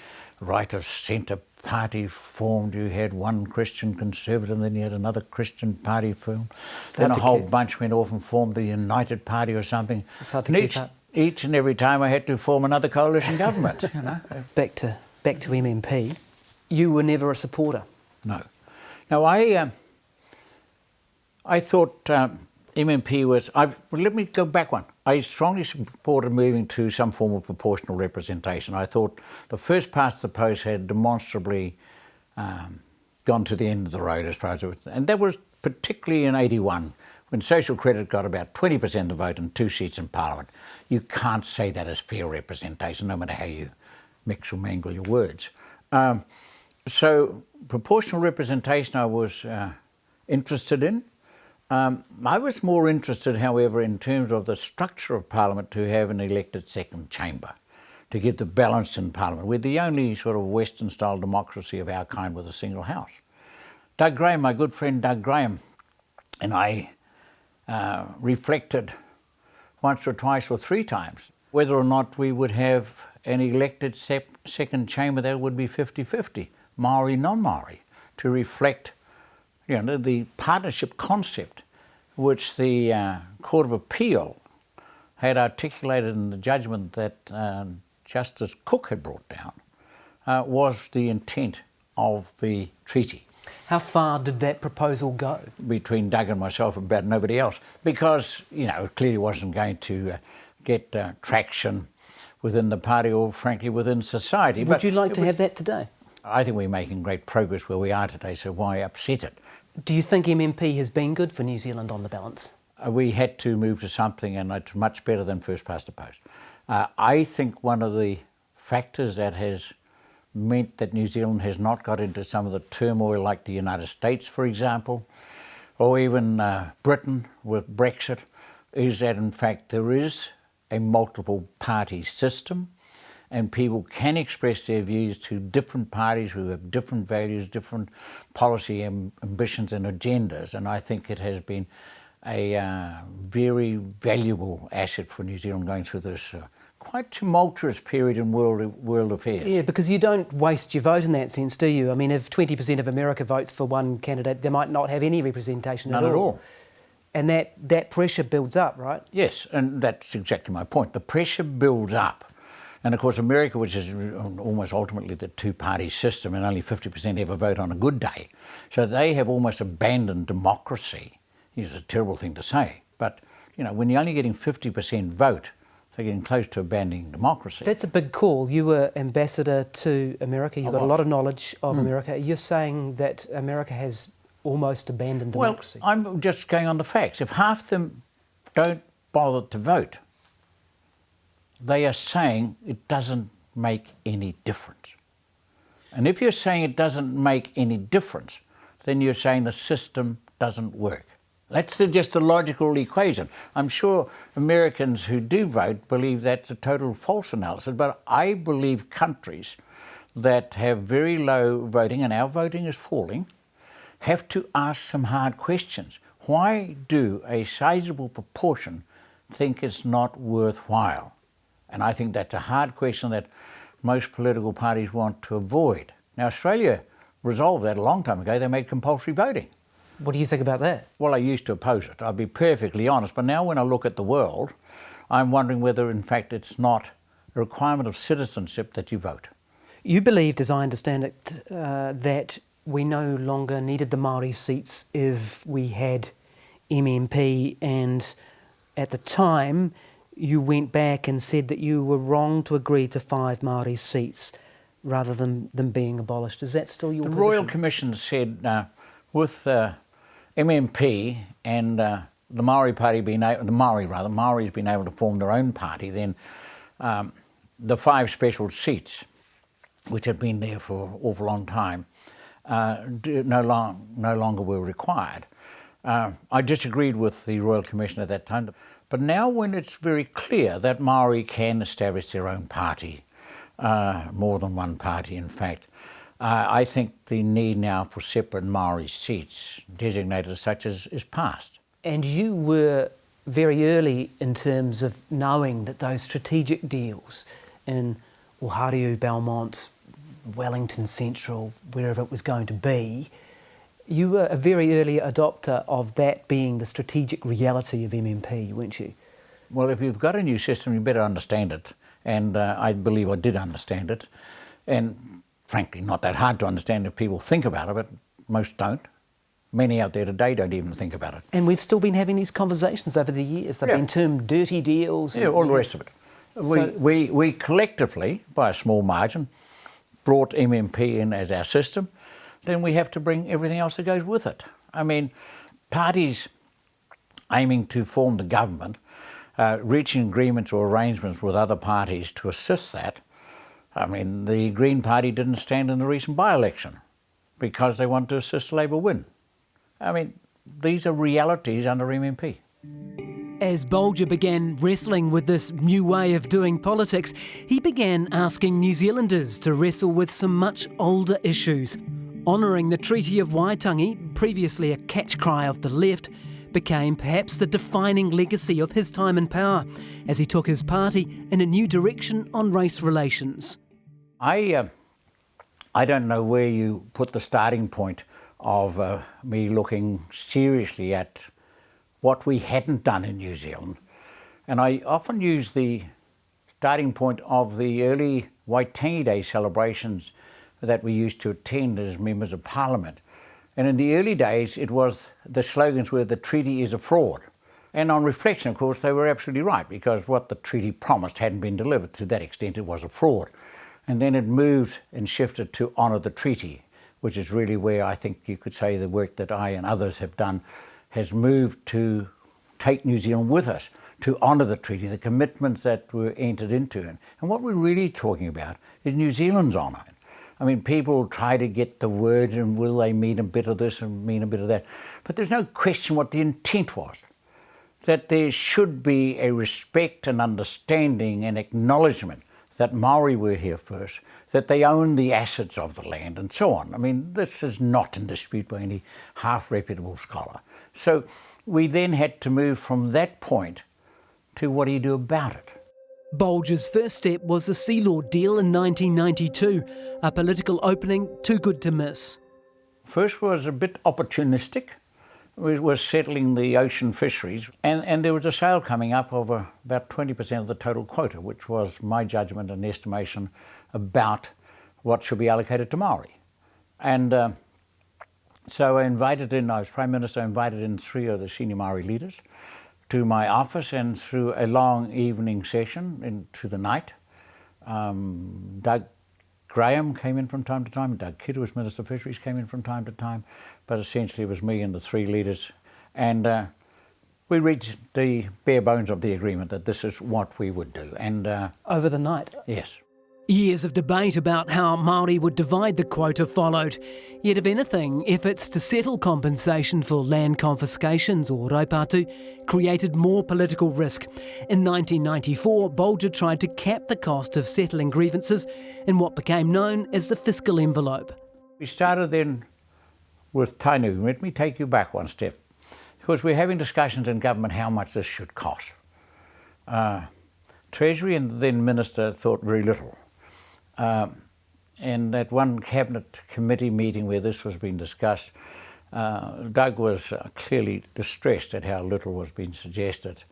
A: right of centre party formed. You had one Christian Conservative, then you had another Christian party formed. Then a whole bunch went off and formed the United Party or something.
B: It's hard to keep up.
A: Each and every time I had to form another coalition government. You know.
B: Back to MMP, you were never a supporter.
A: No. Now I thought MMP was. Let me go back one. I strongly supported moving to some form of proportional representation. I thought the first past the post had demonstrably gone to the end of the road as far as it was, and that was particularly in '81 when Social Credit got about 20% of the vote and 2 seats in Parliament. You can't say that as fair representation, no matter how you mix or mangle your words. So proportional representation I was interested in. I was more interested, however, in terms of the structure of Parliament to have an elected second chamber, to give the balance in Parliament. We're the only sort of Western-style democracy of our kind with a single house. Doug Graham, my good friend Doug Graham, and I reflected once or twice or 3 times whether or not we would have an elected second chamber that would be 50-50, Maori, non-Maori, to reflect the partnership concept which the Court of Appeal had articulated in the judgment that Justice Cook had brought down was the intent of the treaty.
B: How far did that proposal go?
A: Between Doug and myself, about nobody else, because it clearly wasn't going to get traction within the party or, frankly, within society.
B: Would you like to have that today?
A: I think we're making great progress where we are today, so why upset it?
B: Do you think MMP has been good for New Zealand on the balance?
A: We had to move to something, and it's much better than first past the post. I think one of the factors that has meant that New Zealand has not got into some of the turmoil like the United States, for example, or even Britain with Brexit, is that in fact there is a multiple party system, and people can express their views to different parties who have different values, different policy ambitions and agendas. And I think it has been a very valuable asset for New Zealand going through this quite tumultuous period in world affairs.
B: Yeah, because you don't waste your vote in that sense, do you? I mean, if 20% of America votes for one candidate, they might not have any representation
A: None at all.
B: And that pressure builds up, right?
A: Yes, and that's exactly my point. The pressure builds up. And of course America, which is almost ultimately the 2-party system, and only 50% ever vote on a good day. So they have almost abandoned democracy. It's a terrible thing to say, but when you're only getting 50% vote, they're getting close to abandoning democracy.
B: That's a big call. You were ambassador to America. You've got a lot of knowledge of America. You're saying that America has almost abandoned democracy.
A: Well, I'm just going on the facts. If half them don't bother to vote, they are saying it doesn't make any difference. And if you're saying it doesn't make any difference, then you're saying the system doesn't work. That's just a logical equation. I'm sure Americans who do vote believe that's a total false analysis, but I believe countries that have very low voting, and our voting is falling, have to ask some hard questions. Why do a sizable proportion think it's not worthwhile? And I think that's a hard question that most political parties want to avoid. Now, Australia resolved that a long time ago. They made compulsory voting.
B: What do you think about that?
A: Well, I used to oppose it, I'll be perfectly honest. But now when I look at the world, I'm wondering whether, in fact, it's not a requirement of citizenship that you vote.
B: You believed, as I understand it, that we no longer needed the Māori seats if we had MMP, and at the time you went back and said that you were wrong to agree to 5 Māori seats rather than them being abolished. Is that still your position?
A: The Royal Commission said with MMP and the Maori Party Maori's been able to form their own party, then the 5 special seats, which have been there for an awful long time, no longer were required. I disagreed with the Royal Commission at that time. But now when it's very clear that Maori can establish their own party, more than one party in fact, I think the need now for separate Maori seats, designated as such, is past.
B: And you were very early in terms of knowing that those strategic deals in Ohariu, Belmont, Wellington Central, wherever it was going to be. You were a very early adopter of that being the strategic reality of MMP, weren't you?
A: Well, if you've got a new system, you better understand it. And I believe I did understand it. And frankly, not that hard to understand if people think about it, but most don't. Many out there today don't even think about it.
B: And we've still been having these conversations over the years. They've been termed dirty deals.
A: Yeah, all the rest of it. We collectively, by a small margin, brought MMP in as our system. Then we have to bring everything else that goes with it. I mean, parties aiming to form the government, reaching agreements or arrangements with other parties to assist that. I mean, the Green Party didn't stand in the recent by-election because they want to assist Labour win. I mean, these are realities under MMP.
B: As Bolger began wrestling with this new way of doing politics, he began asking New Zealanders to wrestle with some much older issues. Honouring the Treaty of Waitangi, previously a catch cry of the left, became perhaps the defining legacy of his time in power as he took his party in a new direction on race relations.
A: I don't know where you put the starting point of me looking seriously at what we hadn't done in New Zealand. And I often use the starting point of the early Waitangi Day celebrations that we used to attend as members of Parliament. And in the early days, the slogans were, "The treaty is a fraud." And on reflection, of course, they were absolutely right, because what the treaty promised hadn't been delivered. To that extent, it was a fraud. And then it moved and shifted to honour the treaty, which is really where I think you could say the work that I and others have done has moved to take New Zealand with us, to honour the treaty, the commitments that were entered into. And what we're really talking about is New Zealand's honour. I mean, people try to get the word, and will they mean a bit of this and mean a bit of that? But there's no question what the intent was, that there should be a respect and understanding and acknowledgement that Maori were here first, that they own the assets of the land, and so on. I mean, this is not in dispute by any half-reputable scholar. So we then had to move from that point to what do you do about it?
B: Bolger's first step was the Sealord Deal in 1992, a political opening too good to miss.
A: First was a bit opportunistic. We were settling the ocean fisheries, and there was a sale coming up of about 20% of the total quota, which was my judgment and estimation about what should be allocated to Maori. And so I was Prime Minister, I invited in 3 of the senior Maori leaders to my office, and through a long evening session into the night. Doug Graham came in from time to time, Doug Kidd, who was Minister of Fisheries, came in from time to time, but essentially it was me and the 3 leaders, and we reached the bare bones of the agreement that this is what we would do. And
B: over the night?
A: Yes.
B: Years of debate about how Māori would divide the quota followed. Yet if anything, efforts to settle compensation for land confiscations or raipatu created more political risk. In 1994, Bolger tried to cap the cost of settling grievances in what became known as the Fiscal Envelope.
A: We started then with Tainu. Let me take you back one step, because we're having discussions in government how much this should cost. Treasury and the then Minister thought very little. And at one cabinet committee meeting where this was being discussed, Doug was clearly distressed at how little was being suggested.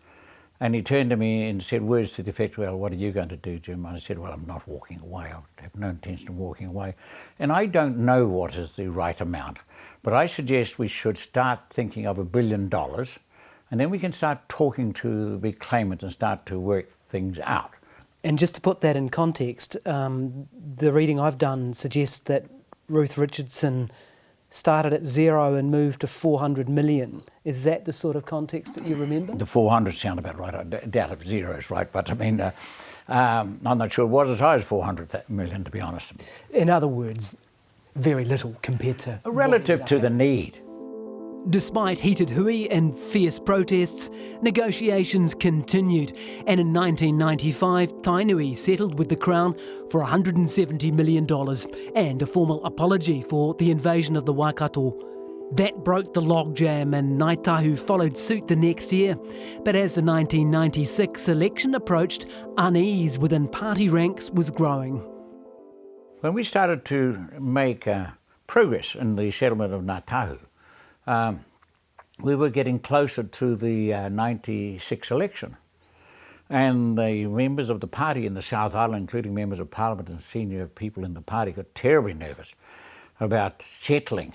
A: And he turned to me and said words to the effect, "Well, what are you going to do, Jim?" And I said, "Well, I'm not walking away. I have no intention of walking away. And I don't know what is the right amount, but I suggest we should start thinking of $1 billion, and then we can start talking to the big claimants and start to work things out."
B: And just to put that in context, the reading I've done suggests that Ruth Richardson started at 0 and moved to 400 million. Is that the sort of context that you remember?
A: The 400 sound about right. I doubt if 0 is right, but I mean, I'm not sure it was as high as 400 million, to be honest.
B: In other words, very little compared to...
A: Relative to the need.
B: Despite heated hui and fierce protests, negotiations continued, and in 1995, Tainui settled with the Crown for $170 million and a formal apology for the invasion of the Waikato. That broke the logjam, and Ngāi Tahu followed suit the next year. But as the 1996 election approached, unease within party ranks was growing.
A: When we started to make progress in the settlement of Ngā Tahu, we were getting closer to the 96 election. And the members of the party in the South Island, including members of Parliament and senior people in the party, got terribly nervous about settling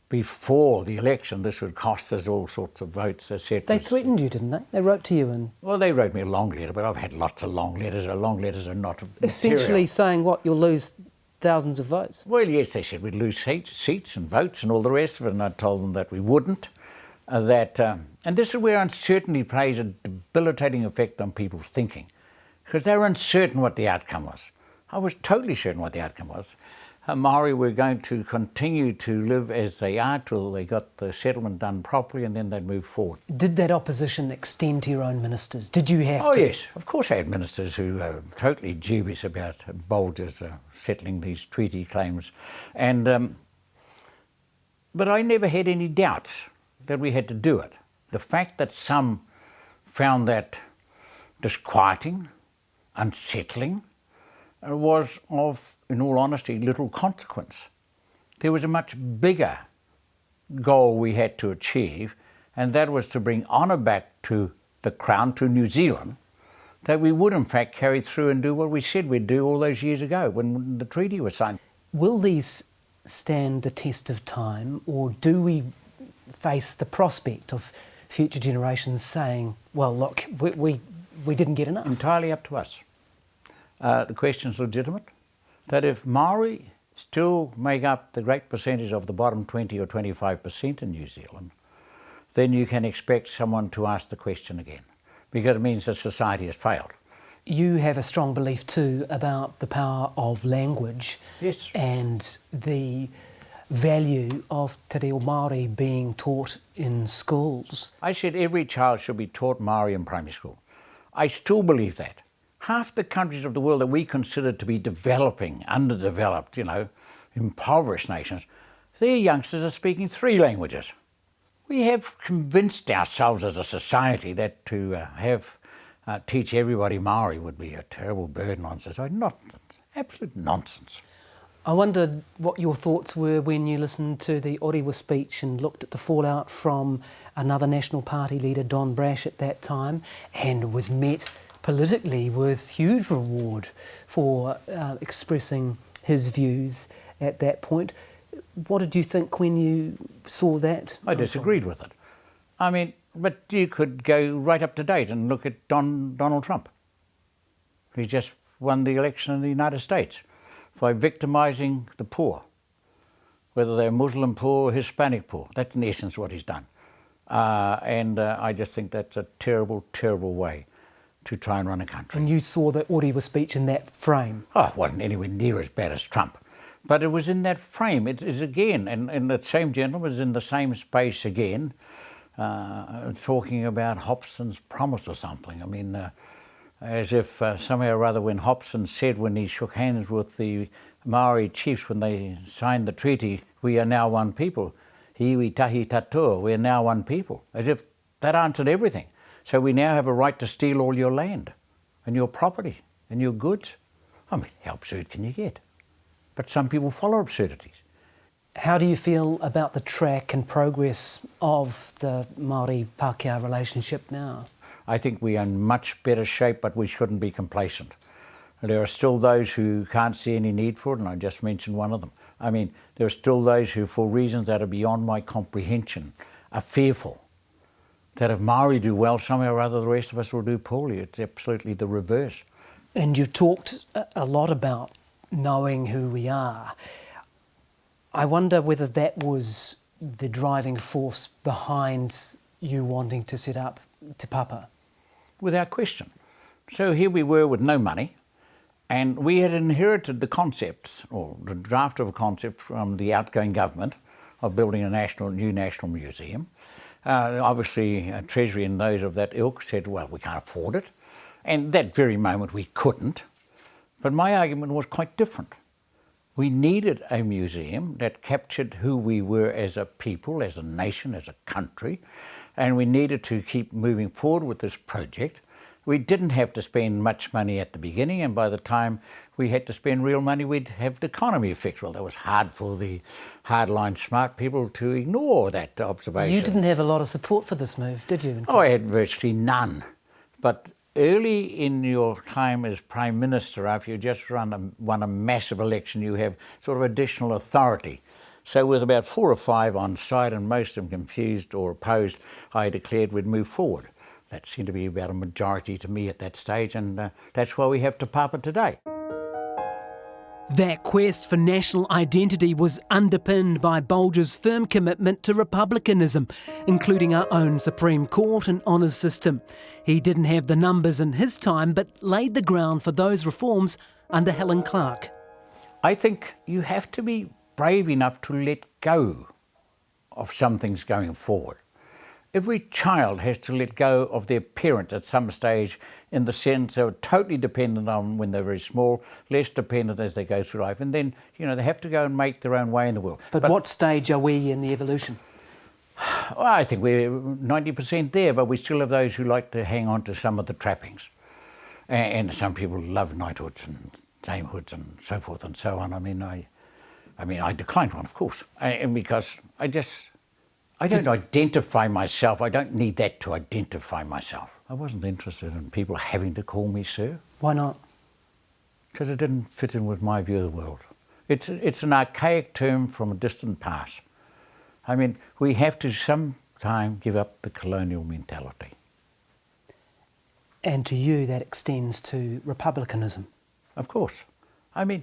A: before the election. This would cost us all sorts of votes.
B: They threatened you, didn't they? They wrote to you and...
A: Well, they wrote me a long letter, but I've had lots of long letters. Long letters are not
B: essentially
A: material.
B: Saying what? You'll lose thousands of votes?
A: Well, yes, they said we'd lose seats and votes and all the rest of it, and I told them that we wouldn't. And this is where uncertainty plays a debilitating effect on people's thinking, because they were uncertain what the outcome was. I was totally certain what the outcome was. Maori were going to continue to live as they are till they got the settlement done properly, and then they'd move forward.
B: Did that opposition extend to your own ministers? Did you have to?
A: Oh yes, of course I had ministers who were totally dubious about Bolger's settling these treaty claims, and but I never had any doubts that we had to do it. The fact that some found that disquieting, unsettling, was of, in all honesty, little consequence. There was a much bigger goal we had to achieve, and that was to bring honour back to the Crown, to New Zealand, that we would in fact carry through and do what we said we'd do all those years ago when the treaty was signed. Will
B: these stand the test of time, or do we face the prospect of future generations saying, well, look, we didn't get enough?
A: Entirely up to us. The question's legitimate, that if Maori still make up the great percentage of the bottom 20 or 25% in New Zealand, then you can expect someone to ask the question again, because it means that society has failed.
B: You have a strong belief too about the power of language.
A: Yes.
B: And the value of te reo Māori being taught in schools.
A: I said every child should be taught Māori in primary school. I still believe that. Half the countries of the world that we consider to be developing, underdeveloped, impoverished nations, their youngsters are speaking 3 languages. We have convinced ourselves as a society that to teach everybody Māori would be a terrible burden on society. Nonsense, absolute nonsense.
B: I wondered what your thoughts were when you listened to the Orewa speech and looked at the fallout from another National Party leader, Don Brash, at that time, and was met politically with huge reward for expressing his views at that point. What did you think when you saw that?
A: I disagreed with it. I mean, but you could go right up to date and look at Donald Trump. He just won the election in the United States by victimising the poor, whether they're Muslim poor or Hispanic poor. That's in essence what he's done. And I just think that's a terrible, terrible way to try and run a country.
B: And you saw the Orewa speech in that frame?
A: Oh, it wasn't anywhere near as bad as Trump. But it was in that frame. It is again, and that same gentleman was in the same space again, talking about Hobson's promise or something. I mean, as if somehow or other when Hobson said when he shook hands with the Maori chiefs when they signed the treaty, we are now one people. Hiwi tahi tatoa, we are now one people. As if that answered everything. So we now have a right to steal all your land and your property and your goods. I mean, how absurd can you get? But some people follow absurdities.
B: How do you feel about the track and progress of the Māori-Pākehā relationship now?
A: I think we are in much better shape, but we shouldn't be complacent. There are still those who can't see any need for it, and I just mentioned one of them. I mean, there are still those who, for reasons that are beyond my comprehension, are fearful that if Māori do well, somehow or other the rest of us will do poorly. It's absolutely the reverse.
B: And you've talked a lot about knowing who we are. I wonder whether that was the driving force behind you wanting to set up Te Papa.
A: Without question. So here we were with no money, and we had inherited the concept, or the draft of a concept from the outgoing government of building a new national museum. Obviously, Treasury and those of that ilk said, well, we can't afford it. And that very moment we couldn't. But my argument was quite different. We needed a museum that captured who we were as a people, as a nation, as a country, and we needed to keep moving forward with this project We didn't have to spend much money at the beginning, and by the time we had to spend real money, we'd have the economy fixed. Well, that was hard for the hardline smart people to ignore that observation.
B: You didn't have a lot of support for this move, did you?
A: Oh, I had virtually none. But early in your time as Prime Minister, after you just won a massive election, you have sort of additional authority. So with about 4 or 5 on side and most of them confused or opposed, I declared we'd move forward. That seemed to be about a majority to me at that stage, and that's why we have Te Papa today.
B: That quest for national identity was underpinned by Bolger's firm commitment to republicanism, including our own Supreme Court and honours system. He didn't have the numbers in his time, but laid the ground for those reforms under Helen Clark.
A: I think you have to be brave enough to let go of some things going forward. Every child has to let go of their parent at some stage, in the sense they're totally dependent on when they're very small, less dependent as they go through life, and then, they have to go and make their own way in the world.
B: But what stage are we in the evolution?
A: Well, I think we're 90% there, but we still have those who like to hang on to some of the trappings. And some people love knighthoods and damehoods and so forth and so on. I declined one, of course, and because I don't identify myself. I don't need that to identify myself. I wasn't interested in people having to call me sir.
B: Why not?
A: Because it didn't fit in with my view of the world. It's an archaic term from a distant past. We have to sometime give up the colonial mentality.
B: And to you, that extends to republicanism?
A: Of course.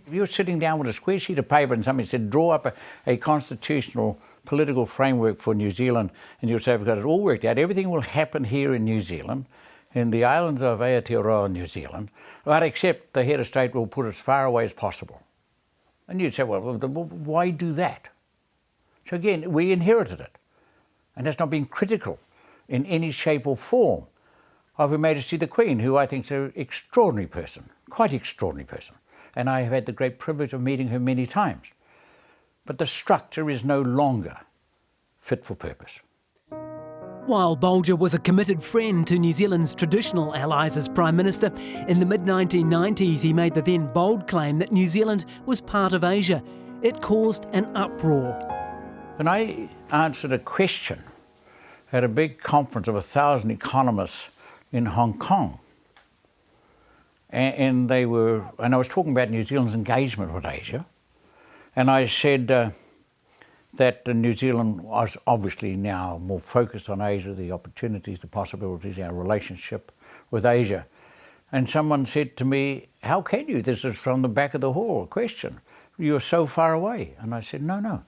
A: You're sitting down with a square sheet of paper and somebody said, draw up a constitutional political framework for New Zealand, and you'll say, we've got it all worked out. Everything will happen here in New Zealand, in the islands of Aotearoa, New Zealand, but except the head of state will put it as far away as possible. And you'd say, well, why do that? So again, we inherited it. And that's not being critical in any shape or form of Her Majesty the Queen, who I think is an extraordinary person, quite extraordinary person. And I have had the great privilege of meeting her many times. But the structure is no longer fit for purpose.
B: While Bolger was a committed friend to New Zealand's traditional allies as Prime Minister, in the mid-1990s he made the then bold claim that New Zealand was part of Asia. It caused an uproar.
A: When I answered a question at a big conference of 1,000 economists in Hong Kong, and I was talking about New Zealand's engagement with Asia, and I said that New Zealand was obviously now more focused on Asia, the opportunities, the possibilities, our relationship with Asia. And someone said to me, how can you? This is from the back of the hall, a question. You're so far away. And I said, no.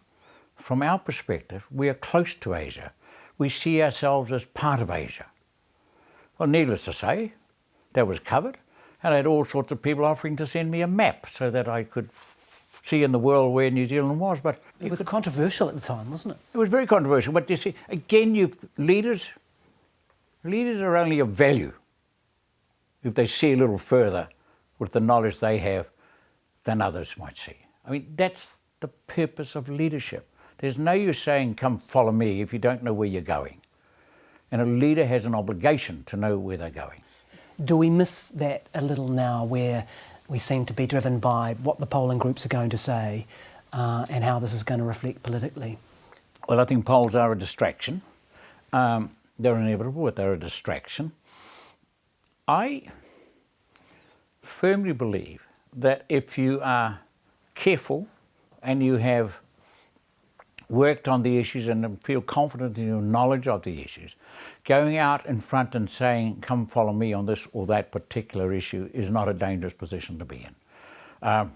A: From our perspective, we are close to Asia. We see ourselves as part of Asia. Well, needless to say, that was covered. And I had all sorts of people offering to send me a map so that I could see in the world where New Zealand was. But
B: it was controversial at the time, wasn't it?
A: It was very controversial. But you see, again, leaders are only of value if they see a little further with the knowledge they have than others might see. That's the purpose of leadership. There's no use saying, come follow me, if you don't know where you're going. And a leader has an obligation to know where they're going.
B: Do we miss that a little now, where we seem to be driven by what the polling groups are going to say and how this is going to reflect politically?
A: Well, I think polls are a distraction. They're inevitable, but they're a distraction. I firmly believe that if you are careful and you have worked on the issues and feel confident in your knowledge of the issues, going out in front and saying, come follow me on this or that particular issue is not a dangerous position to be in.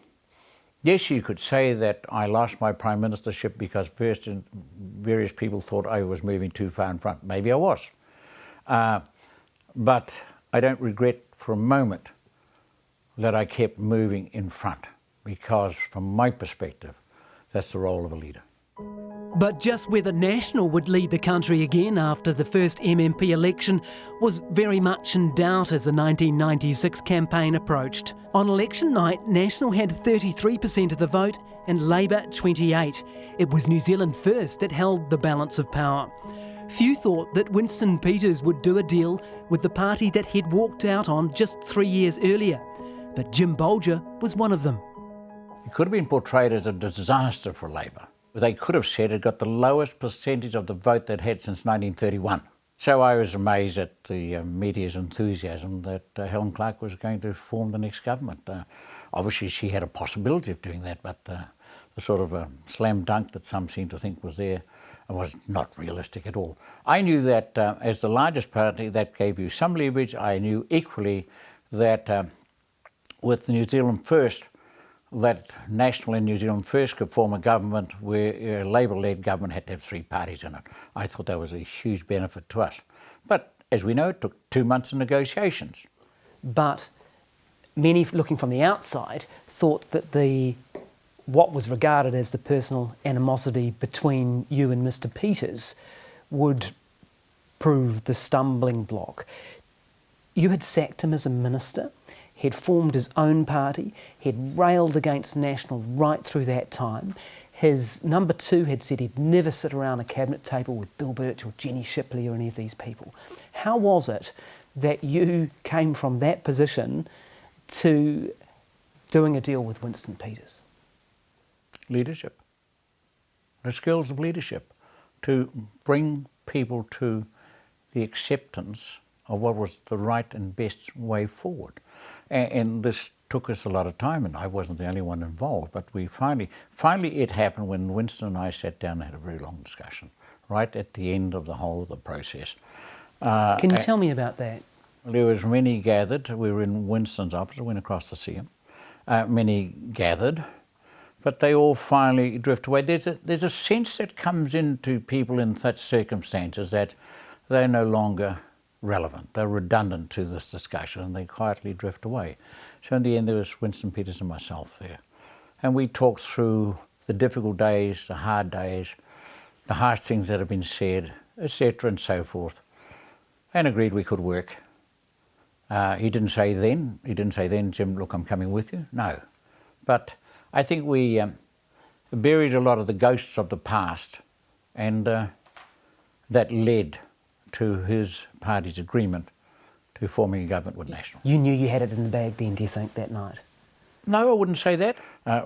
A: Yes, you could say that I lost my prime ministership because various people thought I was moving too far in front. Maybe I was. But I don't regret for a moment that I kept moving in front, because from my perspective, that's the role of a leader.
B: But just whether National would lead the country again after the first MMP election was very much in doubt as the 1996 campaign approached. On election night, National had 33% of the vote and Labour 28%. It was New Zealand First that held the balance of power. Few thought that Winston Peters would do a deal with the party that he'd walked out on just 3 years earlier. But Jim Bolger was one of them.
A: It could have been portrayed as a disaster for Labor. They could have said it got the lowest percentage of the vote they'd had since 1931. So I was amazed at the media's enthusiasm that Helen Clark was going to form the next government. Obviously she had a possibility of doing that, but the sort of slam dunk that some seem to think was there was not realistic at all. I knew that as the largest party, that gave you some leverage. I knew equally that with New Zealand First, that National and New Zealand First could form a government where a Labour-led government had to have 3 parties in it. I thought that was a huge benefit to us. But as we know, it took 2 months of negotiations.
B: But many looking from the outside thought that what was regarded as the personal animosity between you and Mr. Peters would prove the stumbling block. You had sacked him as a minister, he'd formed his own party, he'd railed against National right through that time. His number 2 had said he'd never sit around a cabinet table with Bill Birch or Jenny Shipley or any of these people. How was it that you came from that position to doing a deal with Winston Peters?
A: Leadership, the skills of leadership, to bring people to the acceptance of what was the right and best way forward. And this took us a lot of time, and I wasn't the only one involved, but we finally it happened when Winston and I sat down and had a very long discussion, right at the end of the whole of the process.
B: Can you tell me about that?
A: There was many gathered. We were in Winston's office, I went across to see him. Many gathered, but they all finally drift away. There's a sense that comes into people in such circumstances that they're no longer relevant. They're redundant to this discussion and they quietly drift away. So in the end there was Winston Peters and myself there. And we talked through the difficult days, the hard days, the harsh things that have been said, etc. and so forth, and agreed we could work. He didn't say then, Jim, look, I'm coming with you. No. But I think we buried a lot of the ghosts of the past, and that led to his party's agreement to forming a government with National.
B: You knew you had it in the bag then, do you think, that night?
A: No, I wouldn't say that.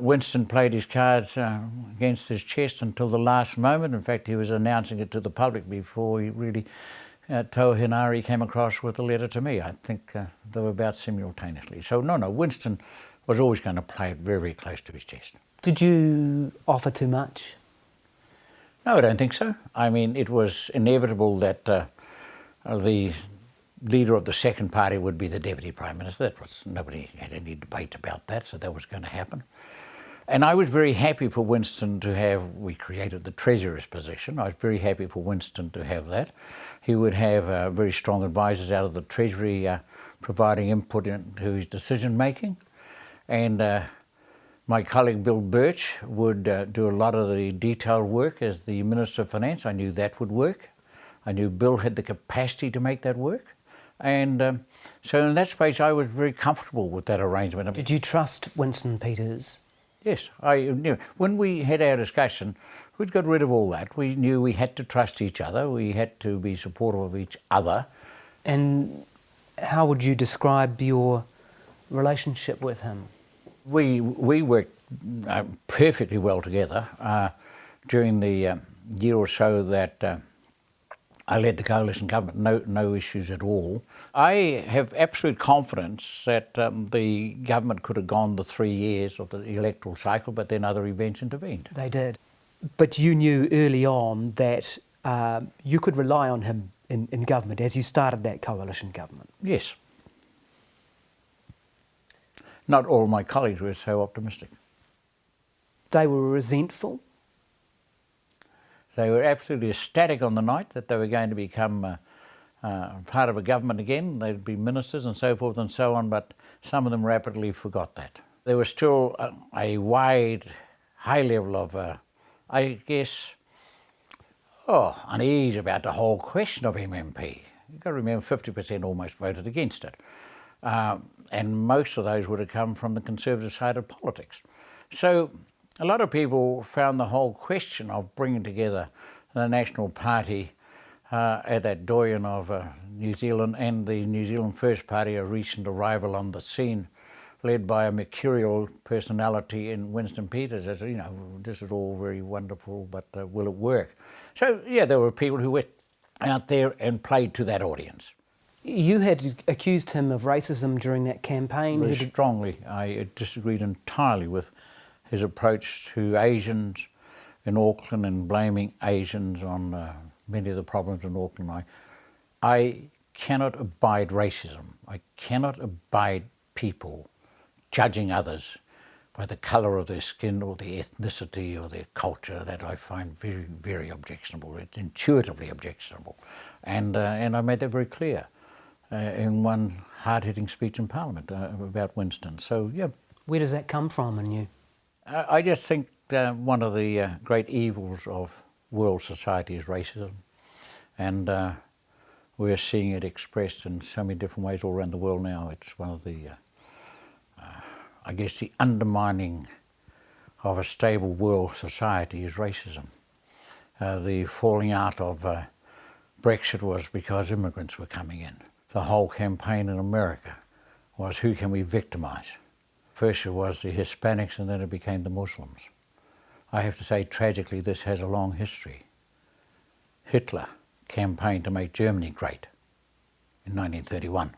A: Winston played his cards against his chest until the last moment. In fact, he was announcing it to the public before he really Tohinari came across with a letter to me. I think they were about simultaneously. So no, Winston was always going to play it very, very close to his chest.
B: Did you offer too much?
A: No, I don't think so. I mean, it was inevitable that the leader of the second party would be the Deputy Prime Minister. Nobody had any debate about that, so that was going to happen. And I was very happy for Winston to have, we created the Treasurer's position. I was very happy for Winston to have that. He would have very strong advisors out of the Treasury providing input into his decision making. And my colleague Bill Birch would do a lot of the detailed work as the Minister of Finance. I knew that would work. I knew Bill had the capacity to make that work. And so in that space I was very comfortable with that arrangement.
B: Did you trust Winston Peters?
A: Yes, I knew. When we had our discussion, we'd got rid of all that. We knew we had to trust each other. We had to be supportive of each other.
B: And how would you describe your relationship with him?
A: We worked perfectly well together during the year or so that I led the coalition government. No issues at all. I have absolute confidence that the government could have gone the 3 years of the electoral cycle, but then other events intervened.
B: They did. But you knew early on that you could rely on him in government as you started that coalition government.
A: Yes. Not all my colleagues were so optimistic.
B: They were resentful?
A: They were absolutely ecstatic on the night that they were going to become part of a government again. They'd be ministers and so forth and so on, but some of them rapidly forgot that. There was still a high level of, I guess, unease about the whole question of MMP. You've got to remember 50% almost voted against it. And most of those would have come from the Conservative side of politics. So a lot of people found the whole question of bringing together the National Party at that doyen of New Zealand and the New Zealand First Party, a recent arrival on the scene, led by a mercurial personality in Winston Peters. As you know, this is all very wonderful, but will it work? So, yeah, there were people who went out there and played to that audience.
B: You had accused him of racism during that campaign.
A: Very strongly. I disagreed entirely with his approach to Asians in Auckland and blaming Asians on many of the problems in Auckland. I cannot abide racism. I cannot abide people judging others by the colour of their skin or their ethnicity or their culture. That I find very, very objectionable. It's intuitively objectionable. And I made that very clear in one hard-hitting speech in Parliament about Winston. So, yeah.
B: Where does that come from in you?
A: I just think one of the great evils of world society is racism. And we're seeing it expressed in so many different ways all around the world now. It's one of the, I guess, the undermining of a stable world society is racism. The falling out of Brexit was because immigrants were coming in. The whole campaign in America was who can we victimise? First it was the Hispanics and then it became the Muslims. I have to say, tragically, this has a long history. Hitler campaigned to make Germany great in 1931.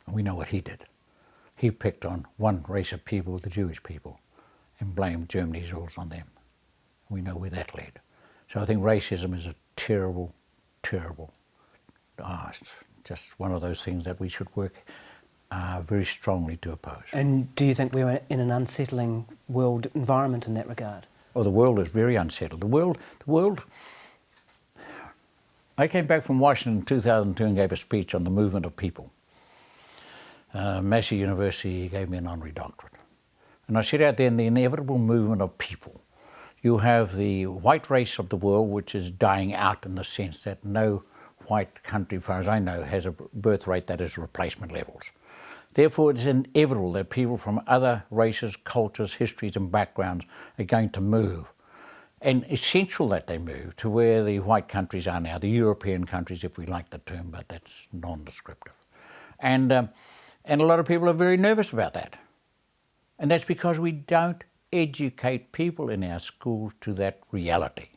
A: And we know what he did. He picked on one race of people, the Jewish people, and blamed Germany's rules on them. We know where that led. So I think racism is a terrible, terrible, it's just one of those things that we should work very strongly to oppose.
B: And do you think we're in an unsettling world environment in that regard?
A: Oh, the world is very unsettled. The world. I came back from Washington in 2002 and gave a speech on the movement of people. Massey University gave me an honorary doctorate. And I set out there in the inevitable movement of people. You have the white race of the world, which is dying out in the sense that no white country, as far as I know, has a birth rate that is replacement levels. Therefore, it's inevitable that people from other races, cultures, histories and backgrounds are going to move. And essential that they move to where the white countries are now, the European countries, if we like the term, but that's non-descriptive. And a lot of people are very nervous about that. And that's because we don't educate people in our schools to that reality.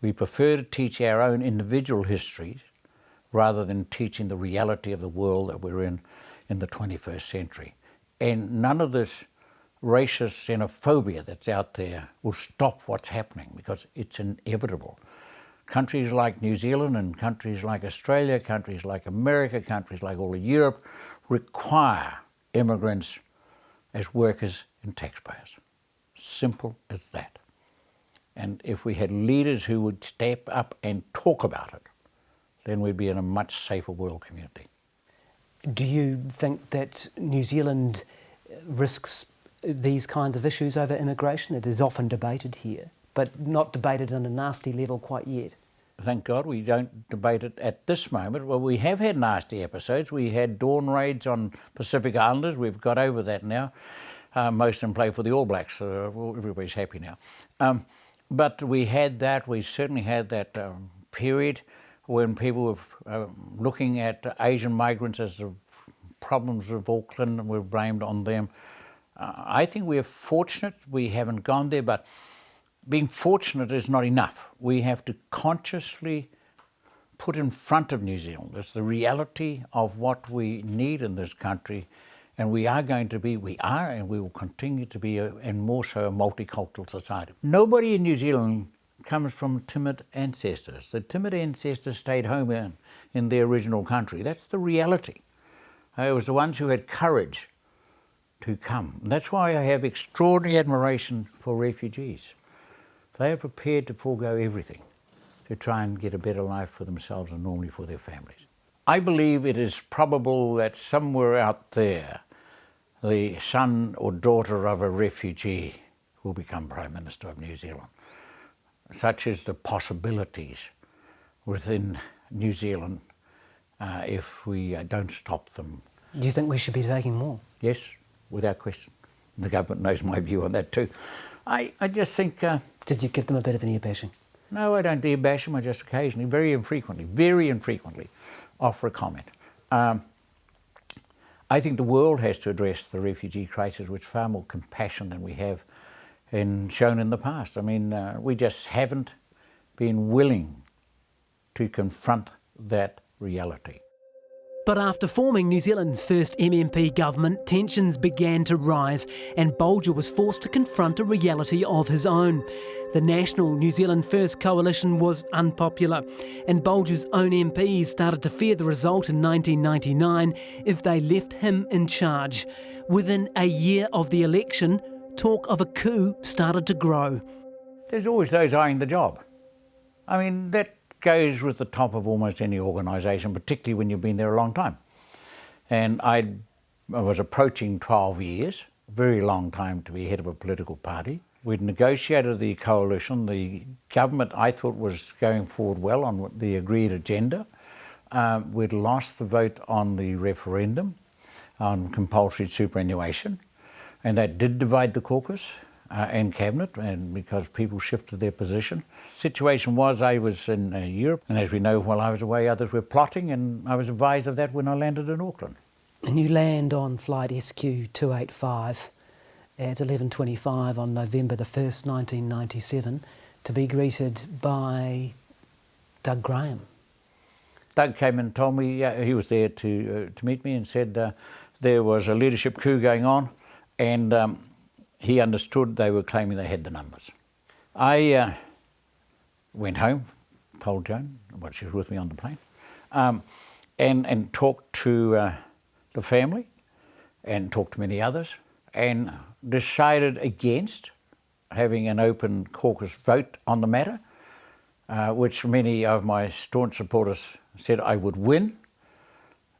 A: We prefer to teach our own individual histories rather than teaching the reality of the world that we're in the 21st century. And none of this racist xenophobia that's out there will stop what's happening because it's inevitable. Countries like New Zealand and countries like Australia, countries like America, countries like all of Europe require immigrants as workers and taxpayers. Simple as that. And if we had leaders who would step up and talk about it, then we'd be in a much safer world community.
B: Do you think that New Zealand risks these kinds of issues over immigration? It is often debated here, but not debated on a nasty level quite yet.
A: Thank God we don't debate it at this moment. Well, we have had nasty episodes. We had dawn raids on Pacific Islanders. We've got over that now. Most of them play for the All Blacks, so everybody's happy now. But we certainly had that period when people were looking at Asian migrants as the problems of Auckland and were blamed on them. I think we're fortunate we haven't gone there, but being fortunate is not enough. We have to consciously put in front of New Zealand is the reality of what we need in this country, and we are and we will continue to be, and more so, a multicultural society. Nobody in New Zealand comes from timid ancestors. The timid ancestors stayed home in their original country. That's the reality. It was the ones who had courage to come. And that's why I have extraordinary admiration for refugees. They are prepared to forego everything to try and get a better life for themselves and normally for their families. I believe it is probable that somewhere out there, the son or daughter of a refugee will become Prime Minister of New Zealand. Such is the possibilities within New Zealand if we don't stop them.
B: Do you think we should be taking more?
A: Yes, without question. The government knows my view on that too. I just think...
B: Did you give them a bit of an ear bashing?
A: No, I don't dare bash him. I just occasionally, very infrequently offer a comment. I think the world has to address the refugee crisis with far more compassion than we have shown in the past. I mean, we just haven't been willing to confront that reality.
B: But after forming New Zealand's first MMP government, tensions began to rise and Bolger was forced to confront a reality of his own. The National New Zealand First coalition was unpopular and Bolger's own MPs started to fear the result in 1999 if they left him in charge. Within a year of the election, talk of a coup started to grow.
A: There's always those eyeing the job. I mean, that goes with the top of almost any organisation, particularly when you've been there a long time. And I was approaching 12 years, a very long time to be head of a political party. We'd negotiated the coalition. The government, I thought, was going forward well on the agreed agenda. We'd lost the vote on the referendum on compulsory superannuation, and that did divide the caucus and cabinet, and because people shifted their position. Situation was I was in Europe, and as we know, while I was away, others were plotting, and I was advised of that when I landed in Auckland.
B: And you land on flight SQ 285 at 11:25 on November the 1st, 1997, to be greeted by Doug Graham.
A: Doug came and told me, he was there to meet me, and said there was a leadership coup going on, and he understood they were claiming they had the numbers. I went home, told Joan, well, she was with me on the plane, and talked to the family and talked to many others, and decided against having an open caucus vote on the matter, which many of my staunch supporters said I would win.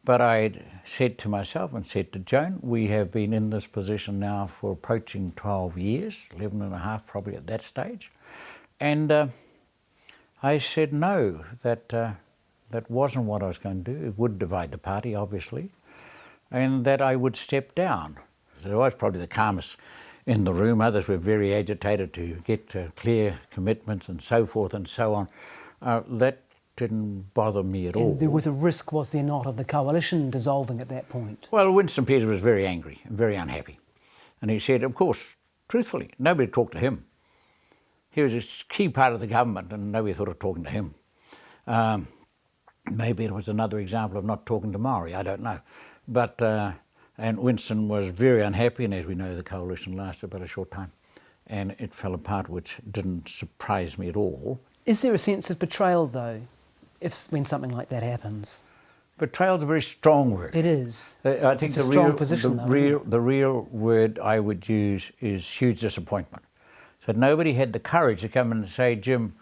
A: But I said to myself and said to Joan, we have been in this position now for approaching 12 years, 11 and a half probably at that stage. And I said no, that wasn't what I was going to do. It would divide the party, obviously, and that I would step down. So I was probably the calmest in the room. Others were very agitated to get clear commitments and so forth and so on. That didn't bother me at all.
B: And there was a risk, was there not, of the coalition dissolving at that point?
A: Well, Winston Peters was very angry and very unhappy. And he said, of course, truthfully, nobody talked to him. He was a key part of the government and nobody thought of talking to him. Maybe it was another example of not talking to Maori, I don't know. But, and Winston was very unhappy, and as we know, the coalition lasted but a short time. And it fell apart, which didn't surprise me at all.
B: Is there a sense of betrayal, though, when something like that happens?
A: Betrayal's a very strong word.
B: It is.
A: I think
B: it's a strong position,
A: the real word I would use is huge disappointment. So nobody had the courage to come and say, Jim,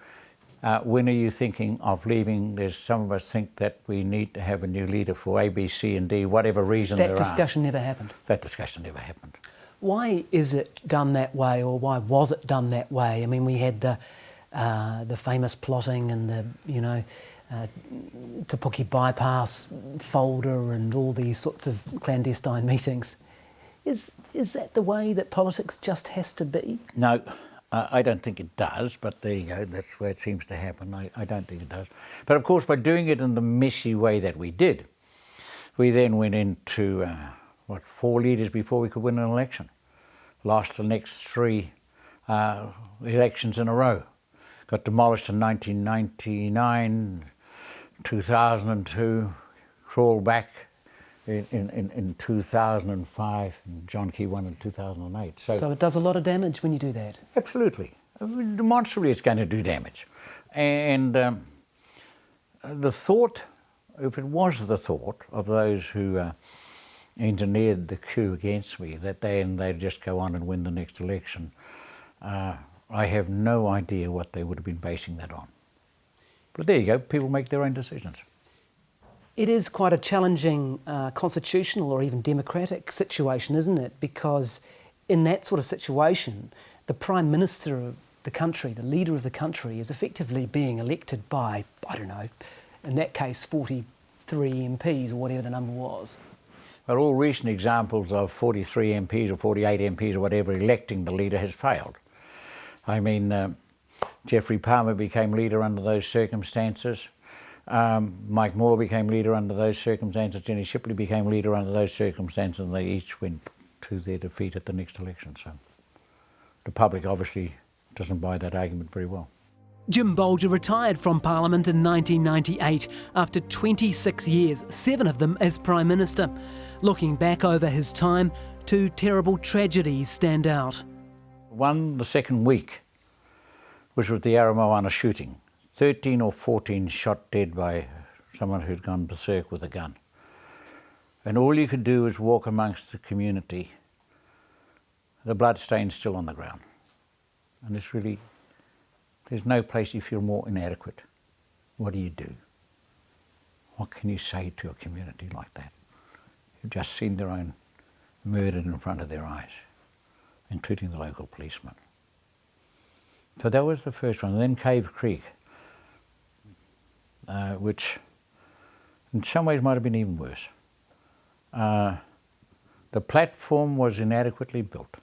A: when are you thinking of leaving? There's some of us think that we need to have a new leader for A, B, C and D, whatever reason there are.
B: That discussion never happened?
A: That discussion never happened.
B: Why is it done that way, or why was it done that way? I mean, we had the famous plotting and the, Te Puke bypass folder and all these sorts of clandestine meetings. Is that the way that politics just has to be?
A: No, I don't think it does, but there you go, that's where it seems to happen. I don't think it does. But of course, by doing it in the messy way that we did, we then went into, 4 leaders before we could win an election. Lost the next 3 elections in a row. Got demolished in 1999, 2002, crawled back in 2005, and John Key won in 2008.
B: So it does a lot of damage when you do that?
A: Absolutely. Demonstrably it's going to do damage. And the thought, if it was the thought of those who engineered the coup against me, that they'd just go on and win the next election, I have no idea what they would have been basing that on. But there you go, people make their own decisions.
B: It is quite a challenging constitutional or even democratic situation, isn't it? Because in that sort of situation, the Prime Minister of the country, the leader of the country, is effectively being elected by, I don't know, in that case 43 MPs or whatever the number was.
A: But all recent examples of 43 MPs or 48 MPs or whatever electing the leader has failed. I mean, Geoffrey Palmer became leader under those circumstances. Mike Moore became leader under those circumstances. Jenny Shipley became leader under those circumstances, and they each went to their defeat at the next election. So the public obviously doesn't buy that argument very well.
B: Jim Bolger retired from Parliament in 1998 after 26 years, 7 of them as Prime Minister. Looking back over his time, 2 terrible tragedies stand out.
A: One, the second week, which was the Aramoana shooting. 13 or 14 shot dead by someone who'd gone berserk with a gun. And all you could do was walk amongst the community. The bloodstain's still on the ground. And it's really, there's no place you feel more inadequate. What do you do? What can you say to a community like that? Who've just seen their own murdered in front of their eyes, including the local policeman. So that was the first one. And then Cave Creek, which in some ways might have been even worse. The platform was inadequately built.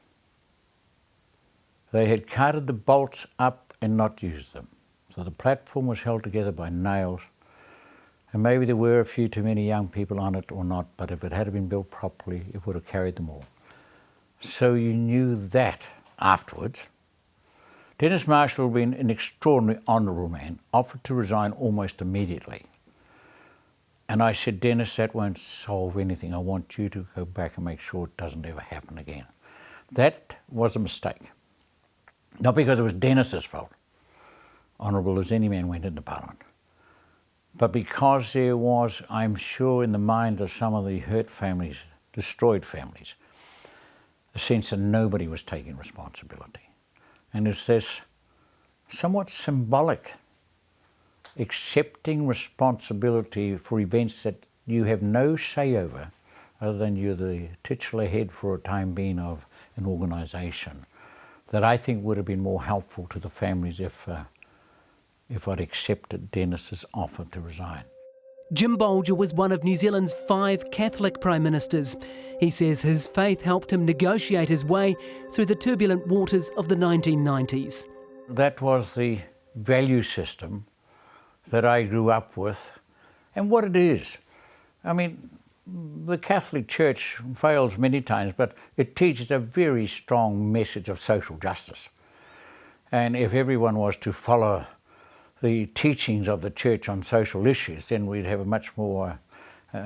A: They had carted the bolts up and not used them. So the platform was held together by nails, and maybe there were a few too many young people on it or not, but if it had been built properly, it would have carried them all. So you knew that afterwards. Dennis Marshall, being an extraordinarily honourable man, offered to resign almost immediately. And I said, Dennis, that won't solve anything. I want you to go back and make sure it doesn't ever happen again. That was a mistake. Not because it was Dennis's fault, honourable as any man went into Parliament, but because there was, I'm sure, in the minds of some of the hurt families, destroyed families, a sense that nobody was taking responsibility. And it's this somewhat symbolic accepting responsibility for events that you have no say over, other than you're the titular head for a time being of an organisation, that I think would have been more helpful to the families if I'd accepted Dennis's offer to resign.
B: Jim Bolger was one of New Zealand's 5 Catholic Prime Ministers. He says his faith helped him negotiate his way through the turbulent waters of the 1990s.
A: That was the value system that I grew up with, and what it is. I mean, the Catholic Church fails many times, but it teaches a very strong message of social justice. And if everyone was to follow the teachings of the Church on social issues, then we'd have a much more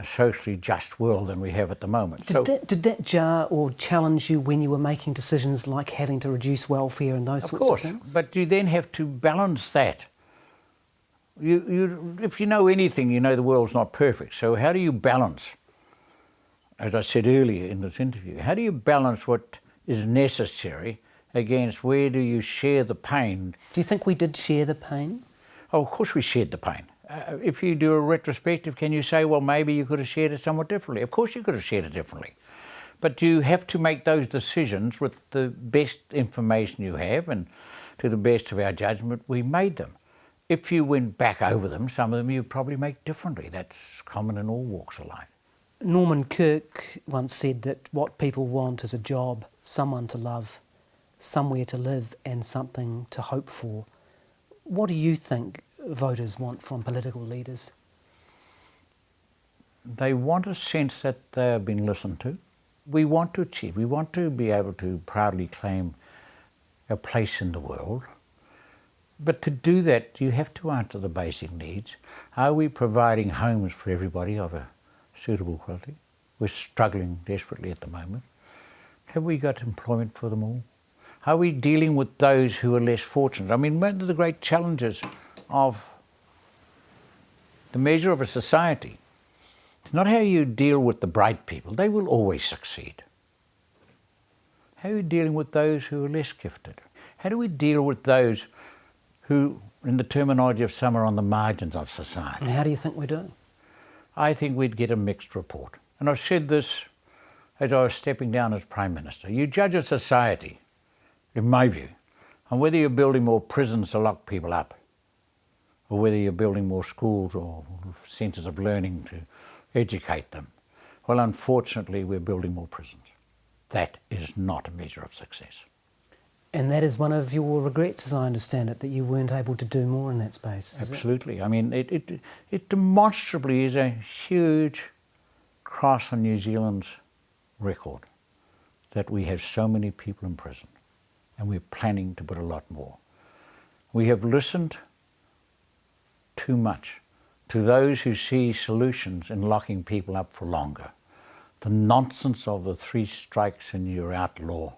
A: socially just world than we have at the moment.
B: Did that jar or challenge you when you were making decisions like having to reduce welfare and those sorts of things?
A: Of course, but you then have to balance that. If you know anything, you know the world's not perfect. So how do you balance, as I said earlier in this interview, how do you balance what is necessary against where do you share the pain?
B: Do you think we did share the pain?
A: Oh, of course we shared the pain. If you do a retrospective, can you say, well, maybe you could have shared it somewhat differently? Of course you could have shared it differently. But you have to make those decisions with the best information you have, and to the best of our judgment, we made them. If you went back over them, some of them you probably make differently. That's common in all walks of life.
B: Norman Kirk once said that what people want is a job, someone to love, somewhere to live, and something to hope for. What do you think voters want from political leaders?
A: They want a sense that they are being listened to. We want to achieve, we want to be able to proudly claim a place in the world. But to do that, you have to answer the basic needs. Are we providing homes for everybody of a suitable quality? We're struggling desperately at the moment. Have we got employment for them all? Are we dealing with those who are less fortunate? I mean, one of the great challenges of the measure of a society, it's not how you deal with the bright people. They will always succeed. How are you dealing with those who are less gifted? How do we deal with those who, in the terminology of some, are on the margins of society?
B: And how do you think we're doing?
A: I think we'd get a mixed report. And I've said this as I was stepping down as Prime Minister. You judge a society, in my view, on whether you're building more prisons to lock people up, or whether you're building more schools or centres of learning to educate them. Well, unfortunately, we're building more prisons. That is not a measure of success.
B: And that is one of your regrets, as I understand it, that you weren't able to do more in that space.
A: Absolutely. I mean, it demonstrably is a huge cross on New Zealand's record that we have so many people in prison, and we're planning to put a lot more. We have listened too much to those who see solutions in locking people up for longer. The nonsense of the 3 strikes and you're out law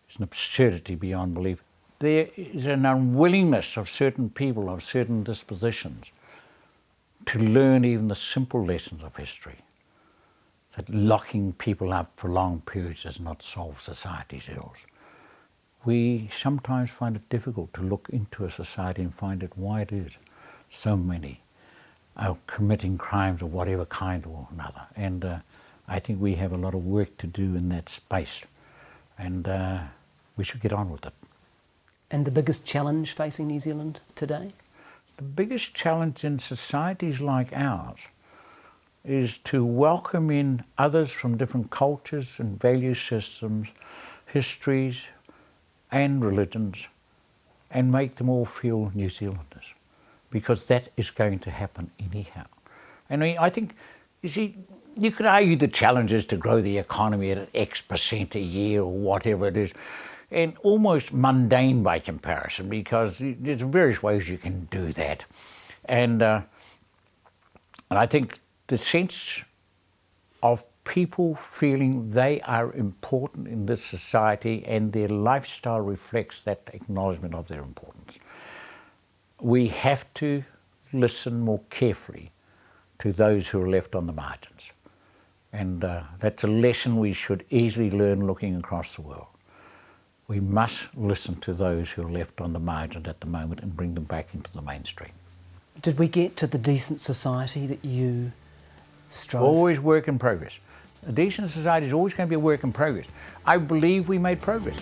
A: is an absurdity beyond belief. There is an unwillingness of certain people of certain dispositions to learn even the simple lessons of history, that locking people up for long periods does not solve society's ills. We sometimes find it difficult to look into a society and find out why it is so many are committing crimes of whatever kind or another. And I think we have a lot of work to do in that space, and we should get on with it.
B: And the biggest challenge facing New Zealand today?
A: The biggest challenge in societies like ours is to welcome in others from different cultures and value systems, histories and religions, and make them all feel New Zealanders, because that is going to happen anyhow. And I think, you see, you could argue the challenge is to grow the economy at X% a year or whatever it is, and almost mundane by comparison, because there's various ways you can do that. And I think the sense of people feeling they are important in this society and their lifestyle reflects that acknowledgement of their importance. We have to listen more carefully to those who are left on the margins. And that's a lesson we should easily learn looking across the world. We must listen to those who are left on the margins at the moment and bring them back into the mainstream.
B: Did we get to the decent society that you strive?
A: Always work in progress. A decent society is always going to be a work in progress. I believe we made progress.